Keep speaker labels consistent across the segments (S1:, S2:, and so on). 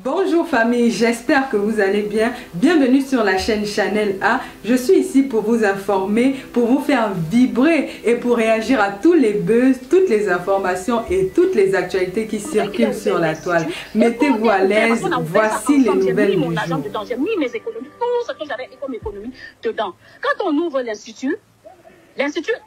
S1: Bonjour famille, j'espère que vous allez bien. Bienvenue sur la chaîne Chanel A. Je suis ici pour vous informer, pour vous faire vibrer et pour réagir à tous les buzz, toutes les informations et toutes les actualités qui circulent sur la toile. Mettez-vous à l'aise, voici les nouvelles du jour.
S2: J'ai mis mes économies, tout ce que j'avais comme économie dedans. Quand on ouvre l'institut,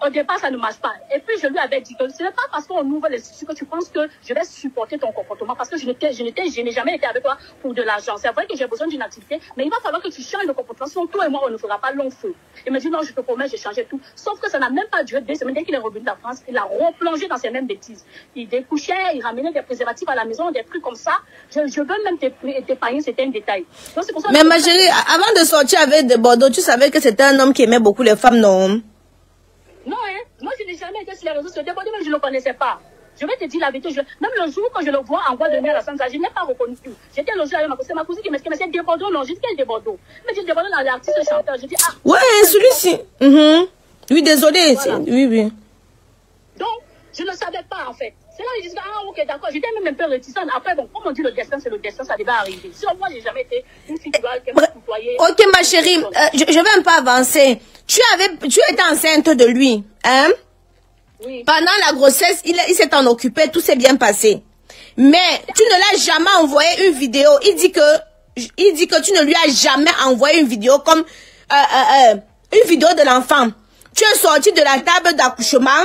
S2: au départ, ça ne marche pas. Et puis, je lui avais dit que ce n'est pas parce qu'on ouvre l'institut que tu penses que je vais supporter ton comportement. Parce que je n'ai jamais été avec toi pour de l'argent. C'est vrai que j'ai besoin d'une activité, mais il va falloir que tu changes de comportement. Sinon, toi et moi, on ne fera pas long feu. Il m'a dit, non, je te promets, j'ai changé tout. Sauf que ça n'a même pas duré 2 semaines. Dès qu'il est revenu de la France, il a replongé dans ses mêmes bêtises. Il découchait, il ramenait des préservatifs à la maison, des trucs comme ça. Je veux même t'épargner, c'était un détail. Donc, c'est pour ça
S3: mais ma chérie, avant de sortir avec de Bordeaux, tu savais que c'était un homme qui aimait beaucoup les femmes, non?
S2: Non, hein. Moi, je n'ai jamais été sur les réseaux sociaux. Bordeaux, même je ne le connaissais pas. Je vais te dire la vérité. Même le jour quand je le vois en voie de nuit à la Sansa, je n'ai pas reconnu. J'étais logée avec ma cousine. C'est ma cousine qui m'explique, mais c'est des Bordeaux, non. J'ai dit qu'elle est des Bordeaux. Mais j'ai des Bordeaux dans les artistes chanteurs. Je dis, ah.
S3: Ouais, celui-ci. Oui, désolé. Voilà. Oui.
S2: Donc, je ne savais pas, en fait. C'est là où je dis, ah, ok, d'accord. J'étais même un peu réticente. Après, bon, comme on dit le destin, c'est le destin, ça devait arriver. Sinon, moi, j'ai jamais été une fille qui doit côtoyer.
S3: Ok, ma chérie, je vais un peu avancer. Tu étais enceinte de lui, hein?
S2: Oui.
S3: Pendant la grossesse, il s'est en occupé, tout s'est bien passé. Mais tu ne l'as jamais envoyé une vidéo. Il dit que tu ne lui as jamais envoyé une vidéo comme une vidéo de l'enfant. Tu es sorti de la table d'accouchement.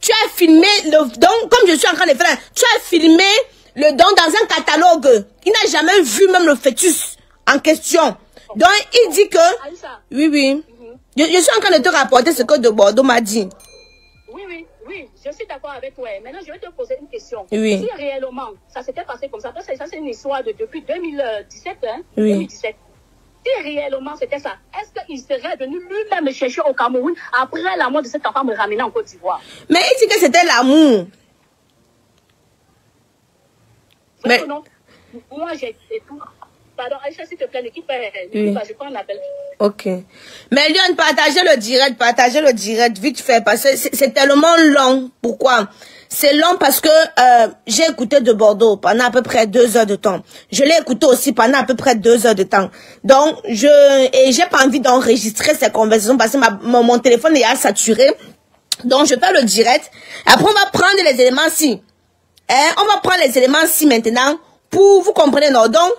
S3: Tu as filmé le don, comme je suis en train de faire. Tu as filmé le don dans un catalogue. Il n'a jamais vu même le fœtus en question. Donc il dit que oui. Je suis en train de te rapporter ce que de Bordeaux m'a dit.
S2: Oui, je suis d'accord avec toi. Maintenant, je vais te poser une question.
S3: Oui.
S2: Si réellement, ça s'était passé comme ça, parce que ça, c'est une histoire depuis 2017, hein,
S3: oui.
S2: 2017. Si réellement c'était ça, est-ce qu'il serait venu lui-même me chercher au Cameroun après la mort de cet enfant, me ramener en Côte d'Ivoire?
S3: Mais il dit que c'était l'amour.
S2: Mais non, moi j'ai tout. Pardon, Aïcha, s'il te plaît, l'équipe, je prends l'appel.
S3: Ok. Mais Lyon, partagez le direct, vite fait, parce que c'est tellement long. Pourquoi? C'est long parce que j'ai écouté de Bordeaux pendant à peu près 2 heures de temps. Je l'ai écouté aussi pendant à peu près 2 heures de temps. Donc, j'ai pas envie d'enregistrer ces conversations parce que mon téléphone est saturé. Donc, je fais le direct. Après, on va prendre les éléments-ci. On va prendre les éléments-ci maintenant pour vous comprenez, non? Donc,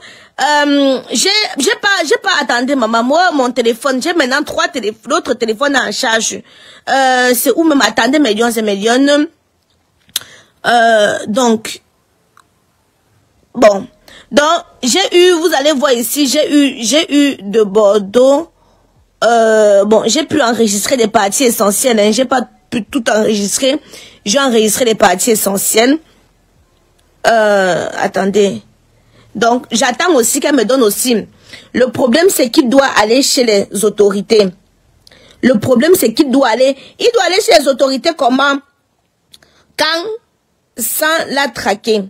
S3: j'ai pas attendu maman. Moi, mon téléphone, j'ai maintenant 3 l'autre téléphone en charge. C'est où même attendez, millions. Donc, bon. Donc, vous allez voir ici, j'ai eu de Bordeaux. Bon, j'ai pu enregistrer des parties essentielles, hein. J'ai pas pu tout enregistrer. J'ai enregistré les parties essentielles. Attendez. Donc, j'attends aussi qu'elle me donne aussi. Le problème, c'est qu'il doit aller chez les autorités. Le problème, c'est qu'il doit aller... Il doit aller chez les autorités comment? Quand? Sans la traquer.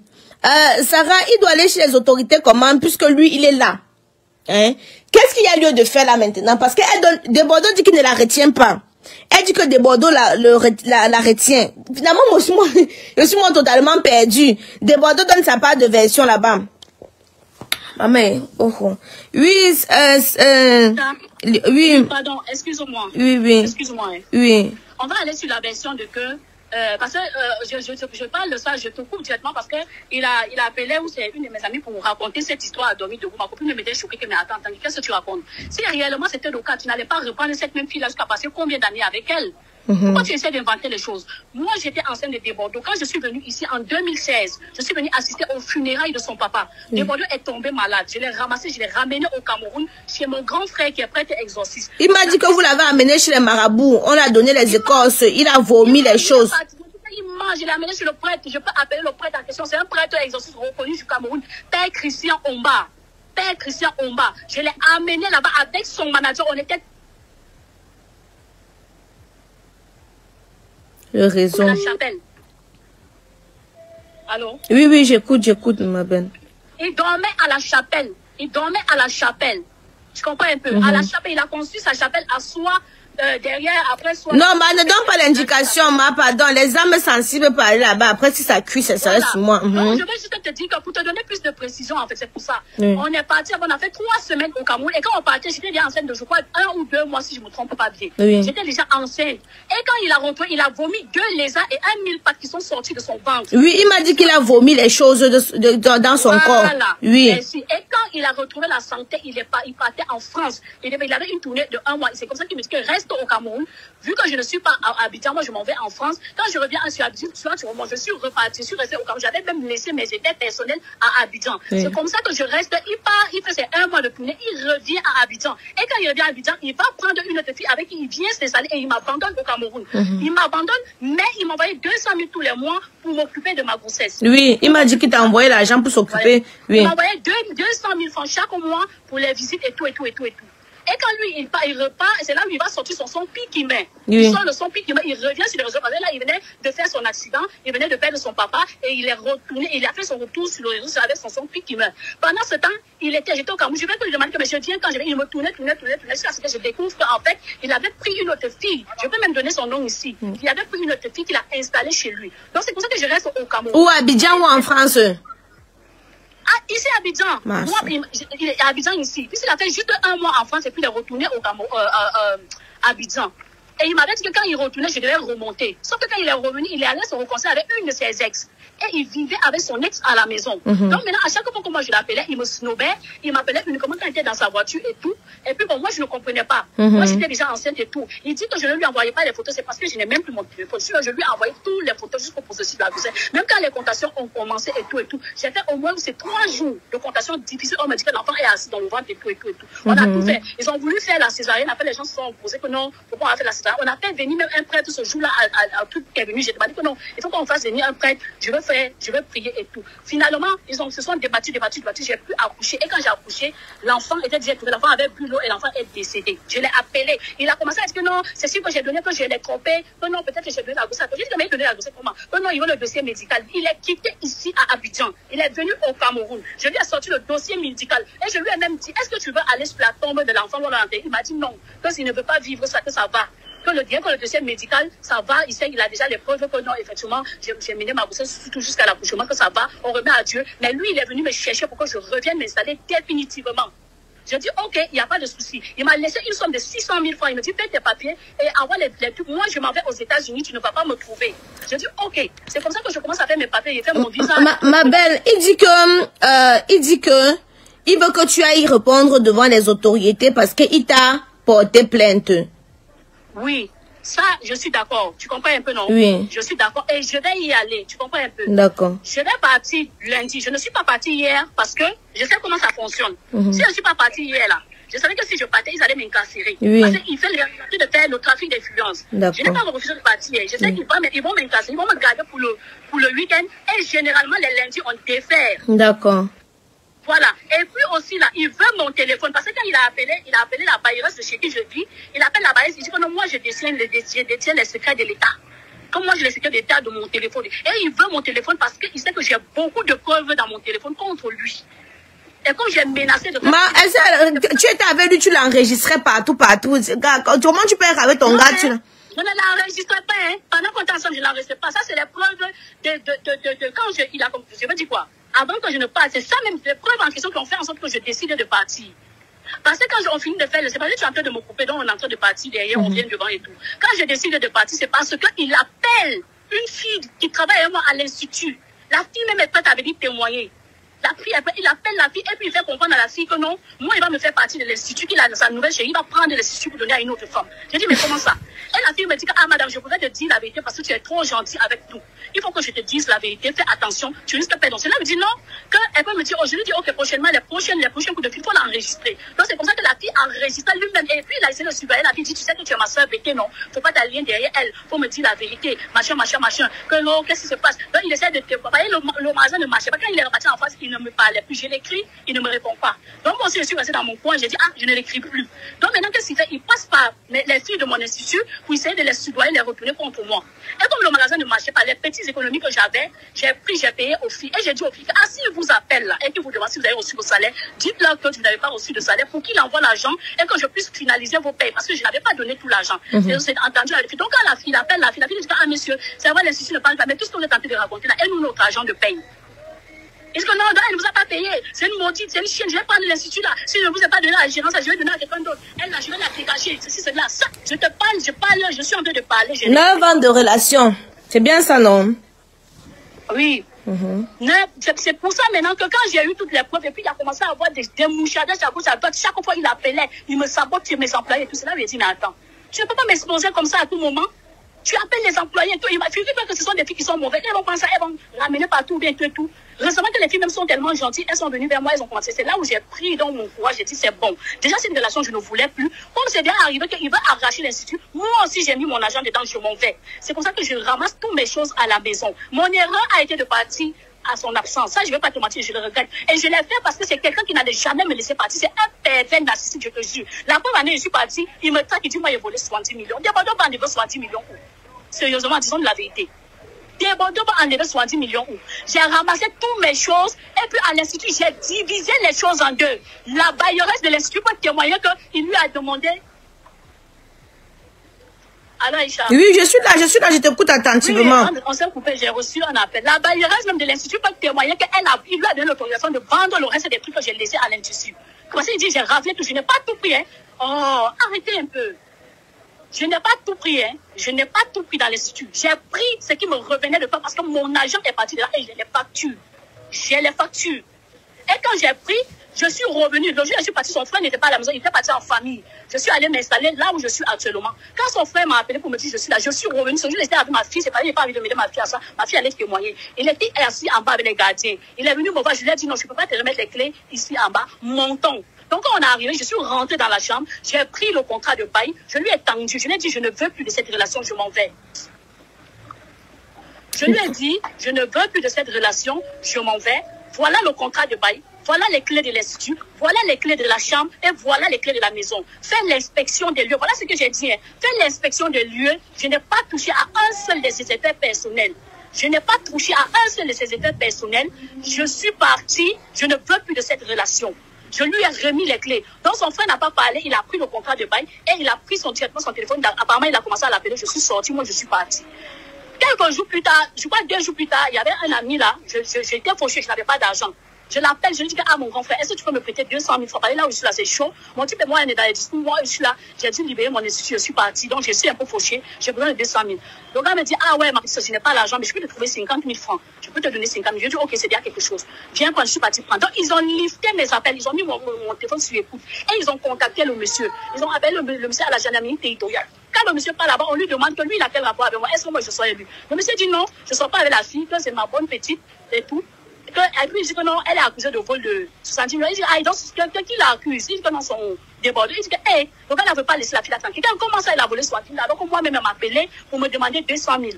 S3: Sarah, il doit aller chez les autorités comment? Puisque lui, il est là. Hein? Qu'est-ce qu'il y a lieu de faire là maintenant? Parce que de Bordeaux dit qu'il ne la retient pas. Elle dit que de Bordeaux la retient. Finalement, moi, je suis totalement perdue. De Bordeaux donne sa part de version là-bas. Maman, oui, oui.
S2: Pardon, excuse-moi.
S3: Oui.
S2: Excuse-moi.
S3: Oui.
S2: On va aller sur la version de que, parce que je parle de ça, je te coupe directement parce que il a appelé ou c'est une de mes amies pour vous raconter cette histoire à dormir de vous. Ma copine me m'était choquée que mais attends, qu'est-ce que tu racontes? Si réellement c'était le cas, tu n'allais pas reprendre cette même fille-là jusqu'à passer combien d'années avec elle? Pourquoi tu essaies d'inventer les choses? Moi, j'étais enceinte de Bordeaux. Quand je suis venue ici en 2016, je suis venue assister aux funérailles de son papa. Bordeaux est tombé malade. Je l'ai ramassé, je l'ai ramené au Cameroun chez mon grand frère qui est prêtre exorciste.
S3: Il m'a dit que vous l'avez amené chez les marabouts. On a donné les écorces. Il a vomi les choses.
S2: Il mange, je l'ai amené chez le prêtre. Je peux appeler le prêtre en question. C'est un prêtre exorciste reconnu du Cameroun. Père Christian Omba. Père Christian Omba. Je l'ai amené là-bas avec son manager. On était
S3: le réseau.
S2: À la chapelle. Allô?
S3: Oui, j'écoute, ma belle.
S2: Il dormait à la chapelle. Tu comprends un peu? À la chapelle, il a construit sa chapelle à soi derrière, après soit...
S3: Non, mais ne donne pas l'indication, ma pardon. Les âmes sensibles peuvent aller là-bas. Après, si ça cuit, ça serait sur moi.
S2: Donc, je vais juste te dire que pour te donner plus de précision, en fait, c'est pour ça. On est parti, on a fait 3 semaines au Cameroun. Et quand on partait, j'étais déjà enceinte de, je crois, 1 ou 2 mois, si je ne me trompe pas bien. J'étais déjà enceinte. Et quand il a rentré, il a vomi 2 lézards et 1 mille-pattes qui sont sortis de son ventre.
S3: Oui, il m'a dit qu'il a vomi les choses dans son corps. Oui.
S2: Et quand il a retrouvé la santé, il partait en France. Il avait une tournée de 1 mois. C'est comme ça qu'il me dit que reste au Cameroun. Vu que je ne suis pas à Abidjan, moi je m'en vais en France. Quand je reviens à Abidjan, je suis reparti, je suis resté au Cameroun. J'avais même laissé mes effets personnels à Abidjan. C'est comme ça que je reste. Il part, il fait ses 1 mois de tournée, il revient à Abidjan. Et quand il revient à Abidjan, il va prendre une autre fille avec qui il vient s'installer et il m'abandonne au Cameroun. Il m'abandonne, mais il m'envoyait 200 000 tous les mois pour m'occuper de ma grossesse.
S3: Oui, il m'a dit qu'il t'a envoyé l'argent pour s'occuper. Oui.
S2: Il m'envoyait 200 000 francs chaque mois pour les visites et tout. Et quand lui, il repart, et c'est là où il va sortir son pic qui met. Il sort de son pic qui met, il revient sur les réseaux. Parce que là, il venait de faire son accident, il venait de perdre son papa, et il est retourné, il a fait son retour sur le réseau avec son pic qui met. Pendant ce temps, j'étais au Cameroun. Je vais te lui demander que, mais je viens quand il me tournait, jusqu'à ce que je découvre qu'en fait, il avait pris une autre fille. Je peux même donner son nom ici. Il avait pris une autre fille qu'il a installée chez lui. Donc c'est pour ça que je reste au Cameroun.
S3: Ou à Abidjan ou en France?
S2: Ici à Abidjan. Moi, il est à Abidjan ici. Puis il a fait juste 1 mois en France et puis il est retourné au Cameroun, à Abidjan. Et il m'avait dit que quand il retournait, je devais remonter. Sauf que quand il est revenu, il est allé se reconcilier avec une de ses ex. Et il vivait avec son ex à la maison. Donc maintenant, à chaque fois que moi je l'appelais, il me snobait, il m'appelait uniquement quand il était dans sa voiture et tout. Et puis bon, moi je ne comprenais pas. Moi j'étais déjà enceinte et tout. Il dit que je ne lui envoyais pas les photos, c'est parce que je n'ai même plus mon téléphone. Je lui ai envoyé toutes les photos jusqu'au processus de la grossesse. Même quand les comptations ont commencé et tout. J'ai fait au moins 3 jours de comptations difficiles. On m'a dit que l'enfant est assis dans le ventre et tout. On a tout fait. Ils ont voulu faire la césarienne. Après les gens se sont opposés que non, pourquoi on a fait la césarienne. On a fait venir même un prêtre ce jour-là à tout qui est venu. J'ai demandé que non, il faut qu'on fasse venir un prêtre. Je veux prier et tout. Finalement, ils se sont débattus. J'ai pu accoucher. Et quand j'ai accouché, l'enfant était déjà trouvé. L'enfant avait bu l'eau et l'enfant est décédé. Je l'ai appelé. Il a commencé à dire que non, c'est sûr que j'ai donné, que je l'ai trompé. Que non, peut-être que j'ai donné la grossesse. J'ai dit que mais il donnait la grossesse comment? Que non, il veut le dossier médical. Il est quitté ici à Abidjan. Il est venu au Cameroun. Je lui ai sorti le dossier médical. Et je lui ai même dit, est-ce que tu veux aller sur la tombe de l'enfant? Il m'a dit non. Que s'il ne veut pas vivre ça, que ça va. Que le dossier médical, ça va, il a déjà les preuves que non, effectivement, j'ai mené ma grossesse surtout jusqu'à l'accouchement, que ça va, on remet à Dieu. Mais lui, il est venu me chercher pour que je revienne m'installer définitivement. Je dis, ok, il n'y a pas de souci. Il m'a laissé une somme de 600 000 francs. Il me dit, fais tes papiers et envoie les trucs. Moi, je m'en vais aux États-Unis, tu ne vas pas me trouver. Je dis, ok. C'est comme ça que je commence à faire mes papiers. J'ai fait mon visa.
S3: Ma belle, il dit que il veut que tu ailles répondre devant les autorités parce qu'il t'a porté plainte.
S2: Oui, ça, je suis d'accord. Tu comprends un peu, non?
S3: Oui.
S2: Je suis d'accord et je vais y aller. Tu comprends un peu?
S3: D'accord.
S2: Je vais partir lundi. Je ne suis pas partie hier parce que je sais comment ça fonctionne. Si je ne suis pas partie hier, là, je savais que si je partais, ils allaient m'incarcérer.
S3: Oui.
S2: Parce qu'il fait de faire le trafic d'influence. Je n'ai pas refusé de partir hier. Je sais qu'ils vont m'incarcérer. Ils vont me garder pour le week-end. Et généralement, les lundis, on défère.
S3: D'accord.
S2: Voilà. Et puis aussi, là, il veut mon téléphone. Parce que quand il a appelé la bailleuse de chez qui je vis, il appelle la bailleuse, il dit que non, moi, je détiens les secrets de l'État. Comme moi, j'ai les secrets d'État de mon téléphone. Et il veut mon téléphone parce qu'il sait que j'ai beaucoup de preuves dans mon téléphone contre lui. Et comme j'ai menacé de...
S3: tu étais avec lui, tu l'enregistrais partout. Comment tu peux être avec ton gars?
S2: Je ne l'enregistrais pas, hein. Pendant qu'on était ensemble, je ne l'enregistrais pas. Ça, c'est les preuves de quand il a... Je veux dire quoi? Avant que je ne parte, c'est ça même, les preuves en question qui ont fait en sorte que je décide de partir. Parce que quand on finit de faire, c'est parce que tu es en train de me couper, donc on est en train de partir derrière, on vient devant et tout. Quand je décide de partir, c'est parce qu'il appelle une fille qui travaille avec moi à l'institut. La fille même est prête à venir témoigner. Il appelle la fille et puis il fait comprendre à la fille que non, moi il va me faire partie de l'institut qu'il a dans sa nouvelle chérie, il va prendre l'institut pour donner à une autre femme. Je dis mais comment ça? Et la fille me dit que, ah madame, je voudrais te dire la vérité parce que tu es trop gentille avec nous. Il faut que je te dise la vérité, fais attention, tu risques de perdre. Donc, elle me dit non, qu'elle peut me dire, oh, je lui dis, ok, prochainement, les prochains coups de fil, il faut l'enregistrer. Donc c'est comme ça que la fille enregistre lui-même. Et puis il a essayé de surveiller, la fille dit, tu sais que tu es ma soeur Bété, non, faut pas t'allier derrière elle, faut me dire la vérité, machin, que non, qu'est-ce qui se passe? Donc il essaie de te... Le magasin ne marchait pas. Quand il est reparti en face, il ne me parlait plus. Je l'écris, il ne me répond pas. Donc moi aussi, je suis restée dans mon coin, j'ai dit, ah, je ne l'écris plus. Donc maintenant, qu'est-ce qu'il fait? Il passe par les filles de mon institut pour essayer de les soudoyer, les retourner contre moi. Et comme le magasin ne marchait pas, les petites économies que j'avais, j'ai payé aux filles. Et j'ai dit aux filles, ah, s'ils vous appellent là, et qu'ils vous demandent si vous avez reçu vos salaires, dites-leur que vous n'avez pas reçu de salaire pour qu'ils envoient l'argent et que je puisse finaliser vos payes. Parce que je n'avais pas donné tout l'argent. C'est entendu à la fille. Donc quand la fille appelle la fille dit, ah, monsieur, c'est vrai, l'institut ne parle pas, mais tout ce qu'on est tenté de raconter là, et nous, notre argent de paye. Est-ce que non, elle ne vous a pas payé? C'est une maudite, c'est une chienne. Je vais prendre l'institut là. Si je ne vous ai pas donné la gérance, je vais donner à quelqu'un d'autre. Elle là, je vais la dégager. Ceci, c'est là. Ça, je te parle, je suis en train de parler.
S3: 9 ans de relation. C'est bien ça, non?
S2: Oui. C'est pour ça maintenant que quand j'ai eu toutes les preuves, et puis il a commencé à avoir des mouchadages à gauche, à droite. Chaque fois il appelait, il me sabote sur mes employés et tout cela. Je lui ai dit, mais attends, tu ne peux pas m'exposer comme ça à tout moment. Tu appelles les employés et tout. Il m'a fait que ce sont des filles qui sont mauvaises. Elles vont penser, elles vont ramener partout, bien tout. Récemment que les filles même sont tellement gentilles, elles sont venues vers moi, elles ont commencé. C'est là où j'ai pris dans mon courage, j'ai dit c'est bon. Déjà c'est une relation que je ne voulais plus. Comme c'est bien arrivé qu'il veut arracher l'institut, moi aussi j'ai mis mon argent dedans, je m'en vais. C'est pour ça que je ramasse toutes mes choses à la maison. Mon erreur a été de partir à son absence. Ça, je ne vais pas te mentir, je le regrette. Et je l'ai fait parce que c'est quelqu'un qui n'allait jamais me laisser partir. C'est un pervers narcissique, je te jure. La première année, je suis partie, il me traque, il dit, moi, j'ai volé 70 millions. Débordons va enlever 70 millions. Sérieusement, disons de la vérité. Débordons va enlever 70 millions. J'ai ramassé toutes mes choses et puis à l'institut, j'ai divisé les choses en deux. La bailleresse de l'institut peut témoigner qu'il lui a demandé. Alors, Aïcha.
S3: Oui, je suis là, je t'écoute attentivement.
S2: Oui, on s'est coupé, j'ai reçu un appel. La bailleresse même de l'institut peut témoigner qu'il lui a donné l'autorisation de vendre le reste des trucs que j'ai laissés à l'institut. Comme ça, il dit, j'ai raflé tout, je n'ai pas tout pris. Hein. Oh, arrêtez un peu. Je n'ai pas tout pris, hein. Je n'ai pas tout pris dans l'institut. J'ai pris ce qui me revenait de temps parce que mon agent est parti de là et j'ai les factures. J'ai les factures. Et quand j'ai pris, je suis revenue. Le jour où je suis partie, son frère n'était pas à la maison, il était parti en famille. Je suis allée m'installer là où je suis actuellement. Quand son frère m'a appelé pour me dire je suis là, je suis revenue. Ce jour, j'étais avec ma fille, c'est pas, il n'a pas envie de m'aider ma fille à ça. Ma fille allait témoigner. Il était assis en bas avec les gardiens. Il est venu me voir, je lui ai dit non, je ne peux pas te remettre les clés ici en bas. Montons. Donc quand on est arrivé, je suis rentrée dans la chambre, j'ai pris le contrat de bail, je lui ai tendu, je lui ai dit je ne veux plus de cette relation, je m'en vais. Je lui ai dit je ne veux plus de cette relation, je m'en vais. Voilà le contrat de bail, voilà les clés de l'institut, voilà les clés de la chambre et voilà les clés de la maison. Fais l'inspection des lieux, voilà ce que j'ai dit. Hein. Fais l'inspection des lieux, je n'ai pas touché à un seul de ces effets personnels. Je n'ai pas touché à un seul de ces effets personnels. Je suis partie, je ne veux plus de cette relation. Je lui ai remis les clés. Donc son frère n'a pas parlé, il a pris le contrat de bail et il a pris directement son téléphone. Apparemment, il a commencé à l'appeler. Je suis sortie, moi je suis partie. Quelques jours plus tard, je crois 2 jours plus tard, il y avait un ami là, j'étais fauchée, je n'avais pas d'argent. Je l'appelle, je lui dis que, ah mon grand frère, est-ce que tu peux me prêter 200 000 francs? Là où je suis là, c'est chaud. Mon type et moi, on est dans les discours. Moi, je suis là, j'ai dû libérer mon institut, je suis partie. Donc, je suis un peu fauchée. J'ai besoin de 200 000. Donc, elle me dit, ah ouais, Marie, je n'ai pas l'argent, mais je peux te trouver 50 000 francs. Je peux te donner 50 000. Je dis, ok, c'est bien quelque chose. Viens quand je suis partie prendre. Donc, ils ont lifté mes appels. Ils ont mis mon téléphone sur écoute. Et ils ont contacté le monsieur. Ils ont appelé le monsieur à la gendarmerie territoriale. Quand le monsieur parle là-bas, on lui demande que lui, il a quel rapport avec moi. Est-ce que moi, je sois élu? Le monsieur dit non, je ne sors pas avec la fille, que c'est ma bonne petite et tout. Et puis il dit que non, elle est accusée de vol de 60 000. Il dit, ah, donc quelqu'un qui l'accuse, il dit que non, son débordé. Il dit que, hé, donc elle ne veut pas laisser la fille tranquille. Comment ça, elle a volé 60 000? Donc moi-même, elle m'a appelé pour me demander 200 000.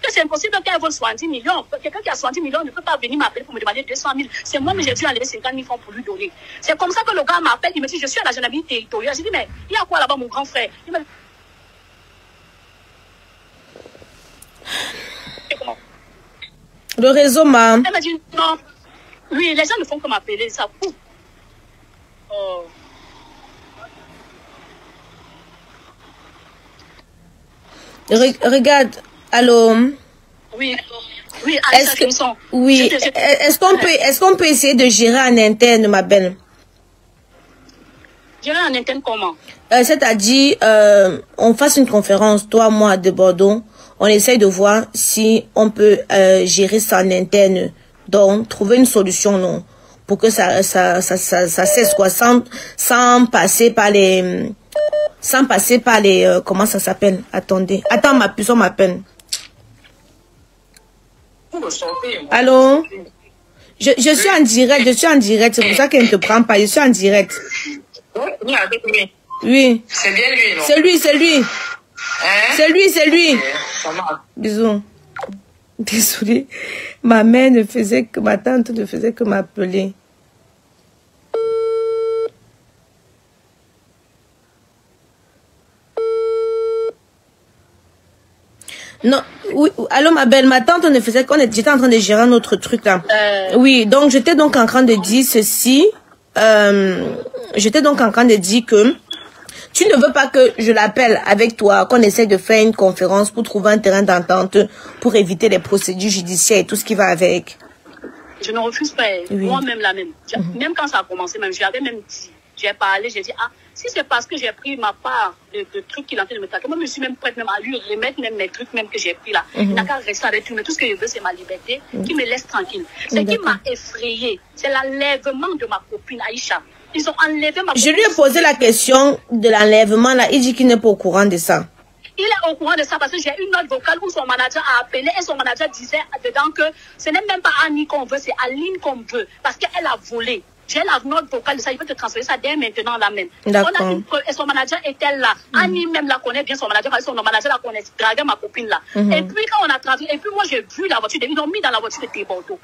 S2: Que c'est impossible qu'elle vole 70 millions. Quelqu'un qui a 70 millions ne peut pas venir m'appeler pour me demander 200 000. C'est moi, mais j'ai dû enlever 50 000 francs pour lui donner. C'est comme ça que le gars m'appelle, il me dit, je suis à la gendarmerie territoriale. Je dis, mais il y a quoi là-bas, mon grand frère? Il me dit, comment?
S3: Le réseau m'a...
S2: Elle m'a dit, non. Oui, les gens ne font que m'appeler, ça coupe. Oh.
S3: Regarde, allô?
S2: Oui, oui,
S3: est-ce qu'on peut essayer de gérer en interne, ma belle?
S2: Gérer en interne comment?
S3: C'est-à-dire, on fasse une conférence, toi, moi, de Bordeaux. On essaye de voir si on peut gérer ça en interne. Donc, trouver une solution, non, pour que ça cesse, quoi, sans passer par les... comment ça s'appelle? Attendez. Attends, ma puce, on m'appelle. Allô? Je suis en direct, c'est pour ça qu'elle ne te prend pas, je suis en direct. Oui.
S4: C'est bien lui, non?
S3: C'est lui.
S4: Hein?
S3: C'est lui.
S4: Ça marche.
S3: Bisous. Désolée. Ma mère ne faisait que, ma tante ne faisait que m'appeler. Non, oui, allô ma belle, ma tante ne faisait qu'on était, j'étais en train de gérer un autre truc là. Oui, donc j'étais donc en train de dire ceci. J'étais donc en train de dire que tu ne veux pas que je l'appelle avec toi, qu'on essaie de faire une conférence pour trouver un terrain d'entente, pour éviter les procédures judiciaires et tout ce qui va avec.
S2: Je ne refuse pas. Oui. Moi-même la même. Même quand ça a commencé, même j'avais même dit, j'ai parlé, j'ai dit, ah, si c'est parce que j'ai pris ma part de trucs qu'il est en train de me taquer, moi je suis même prête même à lui remettre même mes trucs même que j'ai pris là. Il n'a qu'à rester avec lui, mais tout ce que je veux c'est ma liberté, qui me laisse tranquille. Ce qui m'a effrayée, c'est l'enlèvement de ma copine Aïcha. Ils ont enlevé ma copine.
S3: Je lui ai posé la question de l'enlèvement là, il dit qu'il n'est pas au courant de ça.
S2: Il est au courant de ça parce que j'ai une note vocale où son manager a appelé et son manager disait dedans que ce n'est même pas Annie qu'on veut, c'est Aline qu'on veut parce qu'elle a volé. J'ai la note vocale de ça, il peut te transférer ça dès maintenant là même. On a une preuve et son manager était là. Annie même la connaît bien, son manager la connaît, draguait ma copine là. Et puis quand on a travaillé, et puis moi j'ai vu la voiture, ils l'ont mis dans la voiture de Thébordeaux.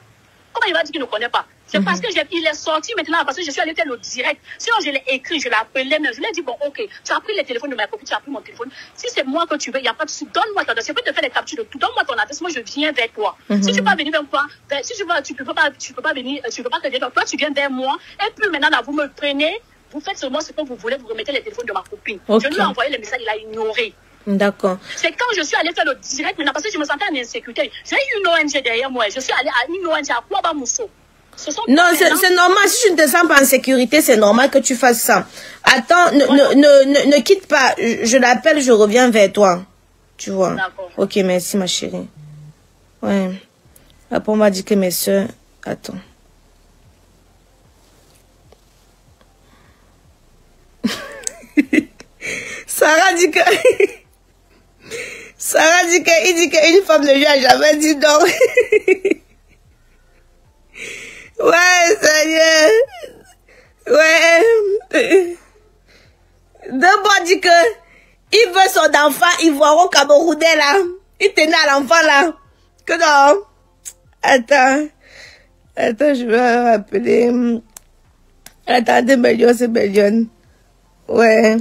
S2: Comment il va dire qu'il ne connaît pas? C'est parce que il est sorti maintenant, parce que je suis allée faire le direct. Sinon, je l'ai écrit, je l'ai appelé, mais je lui ai dit, bon, ok, tu as pris le téléphone de ma copine, tu as pris mon téléphone. Si c'est moi que tu veux, il n'y a pas de souci, donne-moi ton adresse. Je peux te faire les captures de tout. Donne-moi ton adresse, moi je viens vers toi. Si tu peux pas venir vers moi, si tu peux pas venir, tu peux pas te dire, toi tu viens vers moi. Et puis maintenant, là, vous me prenez, vous faites sur moi ce que vous voulez, vous remettez les téléphones de ma copine. Je lui ai envoyé le message, il a ignoré.
S3: D'accord.
S2: C'est quand je suis allée faire le direct maintenant, parce que je me sentais en insécurité. J'ai eu une ONG derrière moi. Je suis allée à une ONG à Kouaba Mousso.
S3: Non, c'est normal. Si tu ne te sens pas en sécurité, c'est normal que tu fasses ça. Attends, ne quitte pas. Je l'appelle, je reviens vers toi. Tu vois. D'accord. Ok, merci ma chérie. Ouais. Après, on m'a dit que mes soeurs... Attends. Sarah dit que... Sarah dit que... Il dit qu'une femme ne lui a jamais dit non. Ouais, Seigneur. Ouais. D'abord dit que il veut son enfant ivoire camerounais là. Il tenait à l'enfant là. Que non. Attends, je vais rappeler. Attendez, Bélion, c'est Bélion. Ouais.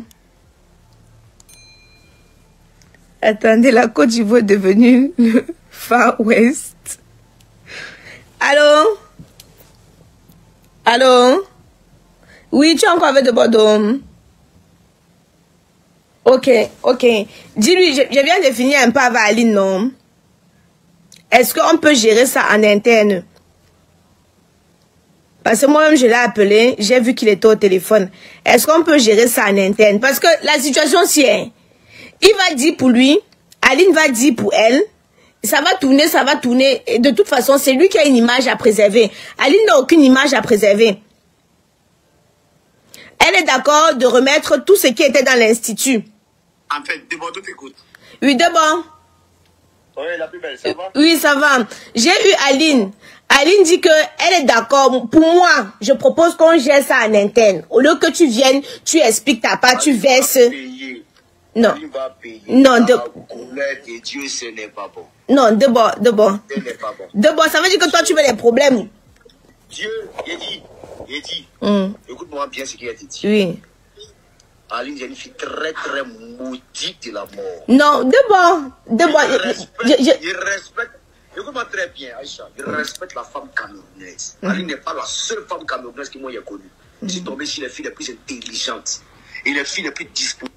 S3: Attendez, la Côte d'Ivoire est devenue le Far West. Allô? Allô? Oui, tu es encore avec de Bordeaux. Ok. Dis-lui, je viens de finir un peu avec Aline, non? Est-ce qu'on peut gérer ça en interne? Parce que moi-même, je l'ai appelé, j'ai vu qu'il était au téléphone. Est-ce qu'on peut gérer ça en interne? Parce que la situation, c'est... Il va dire pour lui, Aline va dire pour elle, ça va tourner. Et de toute façon, c'est lui qui a une image à préserver. Aline n'a aucune image à préserver. Elle est d'accord de remettre tout ce qui était dans l'institut.
S4: En fait, Debo, tout écoute.
S3: Oui, Debo.
S4: Oui, la plus belle, ça va?
S3: Oui, ça va. J'ai eu Aline. Aline dit qu'elle est d'accord. Pour moi, je propose qu'on gère ça en interne. Au lieu que tu viennes, tu expliques ta part, tu verses. Non. Non,
S4: de Dieu, ce n'est pas bon.
S3: Non, d'abord.
S4: Ce n'est pas bon.
S3: D'abord, ça veut dire que toi, tu veux les problèmes.
S4: Dieu, il dit. Écoute-moi bien ce qu'il a dit.
S3: Oui.
S4: Aline, j'ai une fille très, très maudite de la mort.
S3: Non, d'abord.
S4: Je respecte. Écoute-moi très bien, Aïcha. Je respecte la femme camerounaise. Aline n'est pas la seule femme camerounaise que moi j'ai connue. Je suis tombé sur les filles les plus intelligentes et les filles les plus disponibles.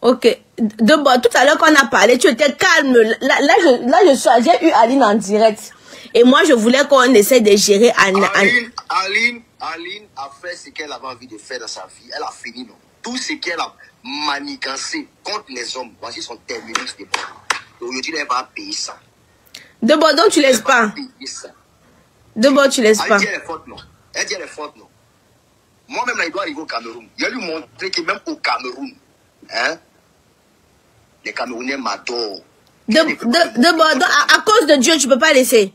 S3: Ok. D'abord, tout à l'heure qu'on a parlé, tu étais calme. Là, j'ai eu Aline en direct. Et moi, je voulais qu'on essaie de gérer
S4: Aline a fait ce qu'elle avait envie de faire dans sa vie. Elle a fini, non? Tout ce qu'elle a manigancé contre les hommes, voici son terminé. Aujourd'hui, elle va payer ça.
S3: D'abord, donc tu laisses pas. D'abord, tu laisses pas.
S4: Elle dit elle est forte, non? Elle dit elle est forte, non? Moi-même, là, il doit arriver au Cameroun. Il a lui montrer que même au Cameroun, hein, Les Camerounais m'adorent.
S3: De Bordeaux, à cause de Dieu, tu ne peux pas laisser.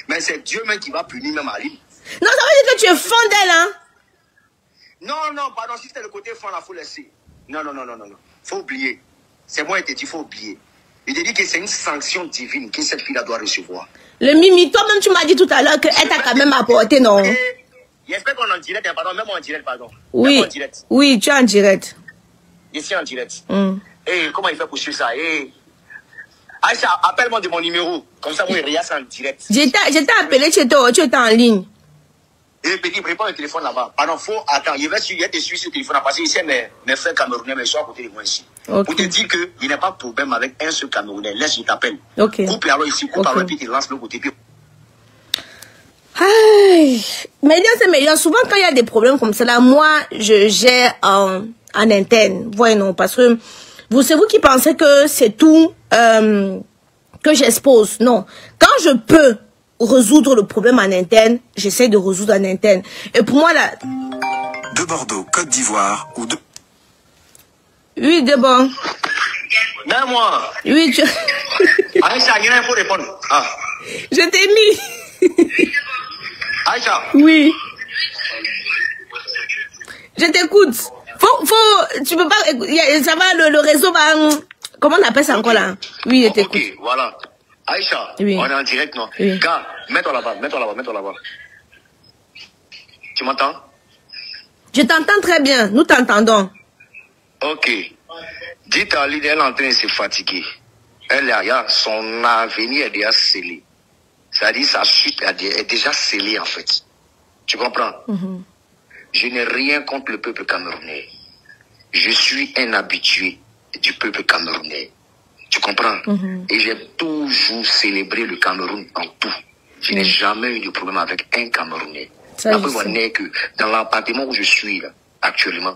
S4: Mais c'est Dieu même qui va punir même Aline.
S3: Non, ça veut dire que tu es fan d'elle, hein?
S4: Non, pardon, si c'était le côté fan, il faut laisser. Non. Faut oublier. C'est moi qui te dis, faut oublier. Il te dit que c'est une sanction divine que cette fille-là doit recevoir.
S3: Le Mimi, toi-même, tu m'as dit tout à l'heure qu'elle t'a quand même apporté, non?
S4: J'espère qu'on est en direct, pardon, même en direct, pardon.
S3: Oui, oui, tu es en direct.
S4: Je suis en direct. Et comment il fait pour suivre ça? Aïcha, appelle-moi de mon numéro. Comme ça, moi, il regarde ça en direct.
S3: J'étais appelé chez toi, tu étais en ligne.
S4: Et petit, prépare le téléphone là-bas. Pardon, faut attendre. Il va te suivre ce téléphone là. Parce que ici, mes frères camerounais, mais ils sont à côté de moi ici. Okay. Pour te dire qu'il n'y a pas de problème avec un seul camerounais. Laisse, je t'appelle.
S3: Okay.
S4: Coupe alors ici, coupe alors, puis tu lances l'autre côté. Puis...
S3: Meilleur, c'est meilleur. Souvent, quand il y a des problèmes comme ça, là, moi, je gère en interne. Voyez, non, parce que c'est vous qui pensez que c'est tout que j'expose. Non. Quand je peux résoudre le problème en interne, j'essaie de résoudre en interne. Et pour moi, là...
S5: De Bordeaux, Côte d'Ivoire ou de...
S3: Oui, de bon.
S4: Mais moi.
S3: Oui, tu...
S4: Aïcha, il faut répondre. Ah.
S3: Je t'ai mis.
S4: Aïcha.
S3: Oui. Je t'écoute. Tu peux pas... Ça va, le réseau va... Comment on appelle ça encore là? Oui, je t'écoute.
S4: Ok, voilà. Aïcha,
S3: oui.
S4: On est en direct, non?
S3: Oui.
S4: Gars, mets-toi là-bas. Tu m'entends?
S3: Je t'entends très bien, nous t'entendons.
S4: Ok. Dites à Aline, elle est en train de se fatiguer. Son avenir est déjà scellé. C'est-à-dire sa chute est déjà scellée en fait. Tu comprends? Je n'ai rien contre le peuple camerounais. Je suis un habitué du peuple camerounais. Tu comprends? Et j'ai toujours célébré le Cameroun en tout. Je n'ai jamais eu de problème avec un Camerounais. La preuve en est que dans l'appartement où je suis là, actuellement,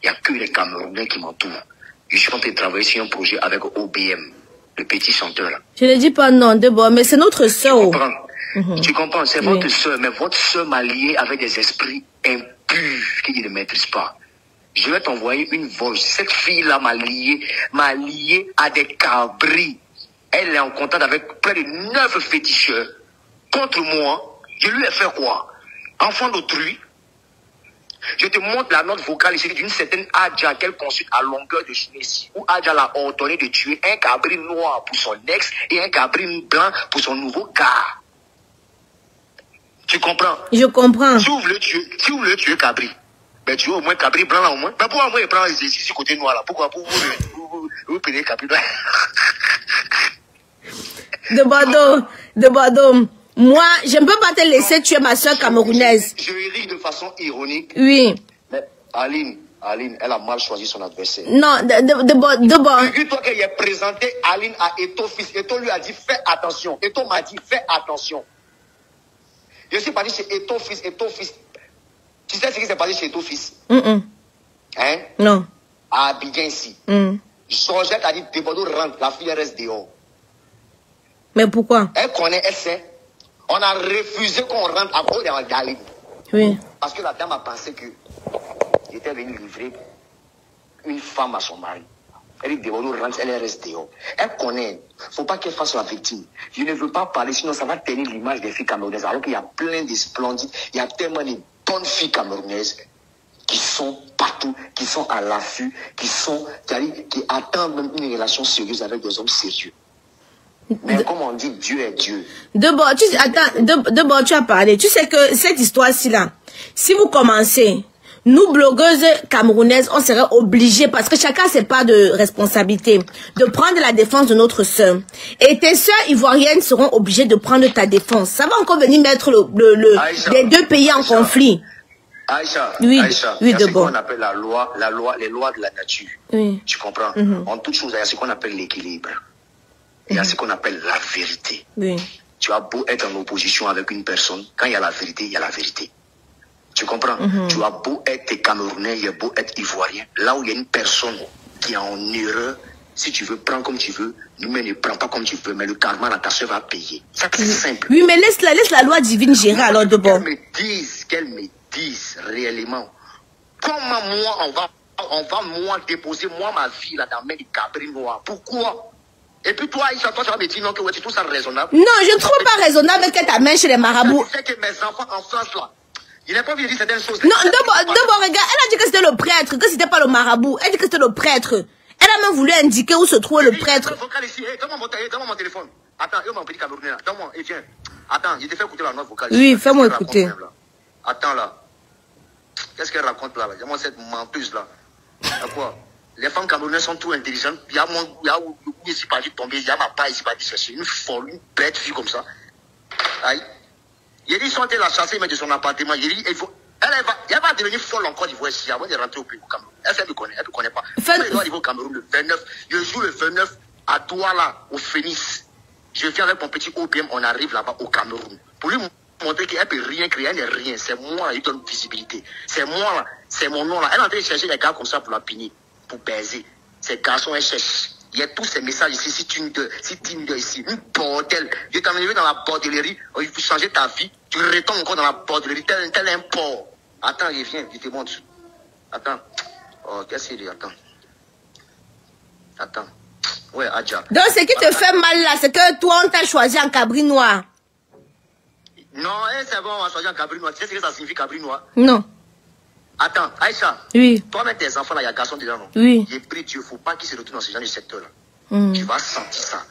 S4: il n'y a que les Camerounais qui m'entourent. Je suis en train de travailler sur un projet avec OBM, le petit chanteur là.
S3: Je ne dis pas non, Debo, mais c'est notre soeur.
S4: Tu comprends? Tu comprends? C'est votre soeur, mais votre soeur m'a lié avec des esprits impurs qu'il ne maîtrise pas. Je vais t'envoyer une voix. Cette fille-là m'a lié à des cabris. Elle est en contact avec près de 9 féticheurs. Contre moi, je lui ai fait quoi? Enfant d'autrui. Je te montre la note vocale ici d'une certaine Adja qu'elle consulte à longueur de journée. Où Adja l'a ordonné de tuer un cabri noir pour son ex et un cabri blanc pour son nouveau gars. Tu comprends?
S3: Je comprends.
S4: Si vous voulez tuer cabri, ben tu veux au moins cabri blanc là au moins. Ben pourquoi moi il prend ici côté noir là? Pourquoi vous prenez cabri blanc?
S3: De Bordeaux. Moi, je ne peux pas te laisser tuer ma soeur camerounaise.
S4: Je ris de façon ironique.
S3: Oui.
S4: Mais Aline, elle a mal choisi son adversaire.
S3: Non, de Bordeaux.
S4: Figure-toi qu'elle a présenté Aline à Eto fils. Eto lui a dit fais attention. Eto m'a dit fais attention. Je suis parti chez Eto fils. Tu sais ce qui s'est passé chez Eto fils? Hein?
S3: Non.
S4: À Abidjan ici. Georgette a dit de Bordeaux rentre, la fille reste dehors.
S3: Mais pourquoi?
S4: Elle connaît, elle sait. On a refusé qu'on rentre à cause d'Aline.
S3: Oui.
S4: Parce que la dame a pensé que j'étais venu livrer une femme à son mari. Elle dit de Bordeaux rentre, elle reste dehors. Elle connaît. Faut pas qu'elle fasse la victime. Je ne veux pas parler, sinon ça va tenir l'image des filles camerounaises. Alors qu'il y a plein de splendides, il y a tellement de bonnes filles camerounaises qui sont partout, qui sont à l'affût, qui attendent même une relation sérieuse avec des hommes sérieux. Mais comme on dit, Dieu est Dieu. Attends,
S3: tu as parlé. Tu sais que cette histoire-ci là, si vous commencez, nous blogueuses camerounaises, on serait obligés, parce que chacun a ses parts de responsabilité, de prendre la défense de notre sœur. Et tes sœurs ivoiriennes seront obligées de prendre ta défense. Ça va encore venir mettre les deux pays en conflit.
S4: Aïcha,
S3: oui,
S4: il y a ce qu'on appelle les lois de la nature.
S3: Oui.
S4: Tu comprends? En toute chose, il y a ce qu'on appelle l'équilibre. Il y a ce qu'on appelle la vérité.
S3: Oui.
S4: Tu as beau être en opposition avec une personne, quand il y a la vérité, il y a la vérité. Tu comprends? Tu as beau être Camerounais, il y a beau être Ivoirien. Là où il y a une personne qui est en erreur, si tu veux, prends comme tu veux, mais ne prends pas comme tu veux, mais le karma, la ta va payer. Ça, c'est simple.
S3: Oui, mais laisse la loi divine gérer alors de bon.
S4: Qu'elle me dise réellement comment moi on va moi déposer ma vie là dans la main du cabri noir. Pourquoi? Et puis toi, Aïcha, toi, tu vas me dire non, que ouais, tu trouves ça raisonnable?
S3: Non, je ne trouve pas raisonnable que ta main chez les marabouts.
S4: C'est que mes enfants en France là, il n'a pas envie de dire certaines choses.
S3: Non, d'abord, regarde, elle a dit que c'était le prêtre, que c'était pas le marabout. Elle dit que c'était le prêtre. Elle a même voulu indiquer où se trouvait le prêtre.
S4: Donne-moi mon téléphone. Attends, mon petit Camerounais là. Donne-moi, et tiens. Attends, je te fais écouter la note vocale.
S3: Oui, fais-moi écouter.
S4: Attends là. Qu'est-ce qu'elle raconte là? Dis-moi cette menteuse là. Quoi? Les femmes camerounaises sont trop intelligentes. Il y a où ici pas dit tomber, il y a ma part ici pas dit chercher. Une folle, une bête fille comme ça. Aïe. Il dit, sont la chasser, mais de son appartement. Il dit, il faut. Elle va devenir folle encore d'Ivoire ici avant de rentrer au Cameroun. Elle ne connaît pas. Elle doit arriver au Cameroun le 29. Je joue le 29 à Douala, au Phoenix. Je viens avec mon petit OPM, on arrive là-bas au Cameroun. Pour lui montrer qu'elle peut rien créer, elle n'est rien. C'est moi là, il donne visibilité. C'est moi là, c'est mon nom là. Elle est en train de chercher des gars comme ça pour la punir, pour baiser. Ces garçons, elle cherche. Il y a tous ces messages ici, si Tinder ici, une bordel. Je t'ai emmené dans la bordellerie, il faut changer ta vie. Tu retombes encore dans la bordellerie, tel un porc. Attends, je viens, je te montre. Attends. Oh, qu'est-ce qu'il dit? Attends. Ouais, Adja.
S3: Donc, ce qui te fait mal là, c'est que toi, on t'a choisi en cabri noir.
S4: Non, c'est bon, on a choisi en cabri noir. Tu sais ce que ça signifie cabri noir?
S3: Non.
S4: Attends, Aïcha.
S3: Oui.
S4: Toi-même, tes enfants là, il y a garçon dedans, non?
S3: Oui.
S4: J'ai pris Dieu, il ne faut pas qu'ils se retrouvent dans ce genre de secteur-là. Tu vas sentir ça.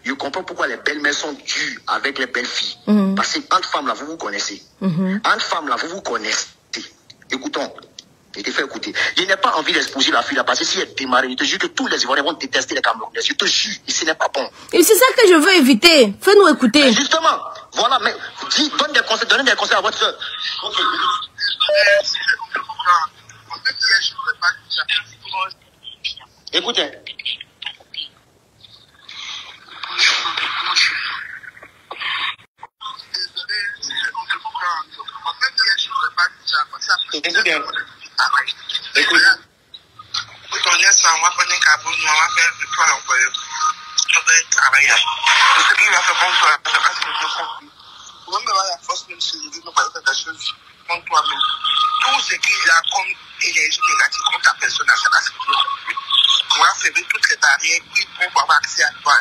S4: Je comprends pourquoi les belles-mères sont dures avec les belles filles. Parce que entre femmes là, vous vous connaissez. Entre femmes là, vous vous connaissez. Écoutons. Je te fais écouter. Je n'ai pas envie d'exposer la fille là parce que si elle démarre, je te jure que tous les Ivoiriens vont détester les Camerounais. Je te jure, ce n'est pas bon.
S3: Et c'est ça que je veux éviter. Fais-nous écouter.
S4: Mais justement, voilà, mais donne des conseils, donnez des conseils à votre soeur. Okay. Écoutez. Écoutez. Écoute.
S6: Tout ce qu'il a comme énergie négative contre ta personne, ça va se faire. On va fermer toutes les barrières pour avoir accès à toi.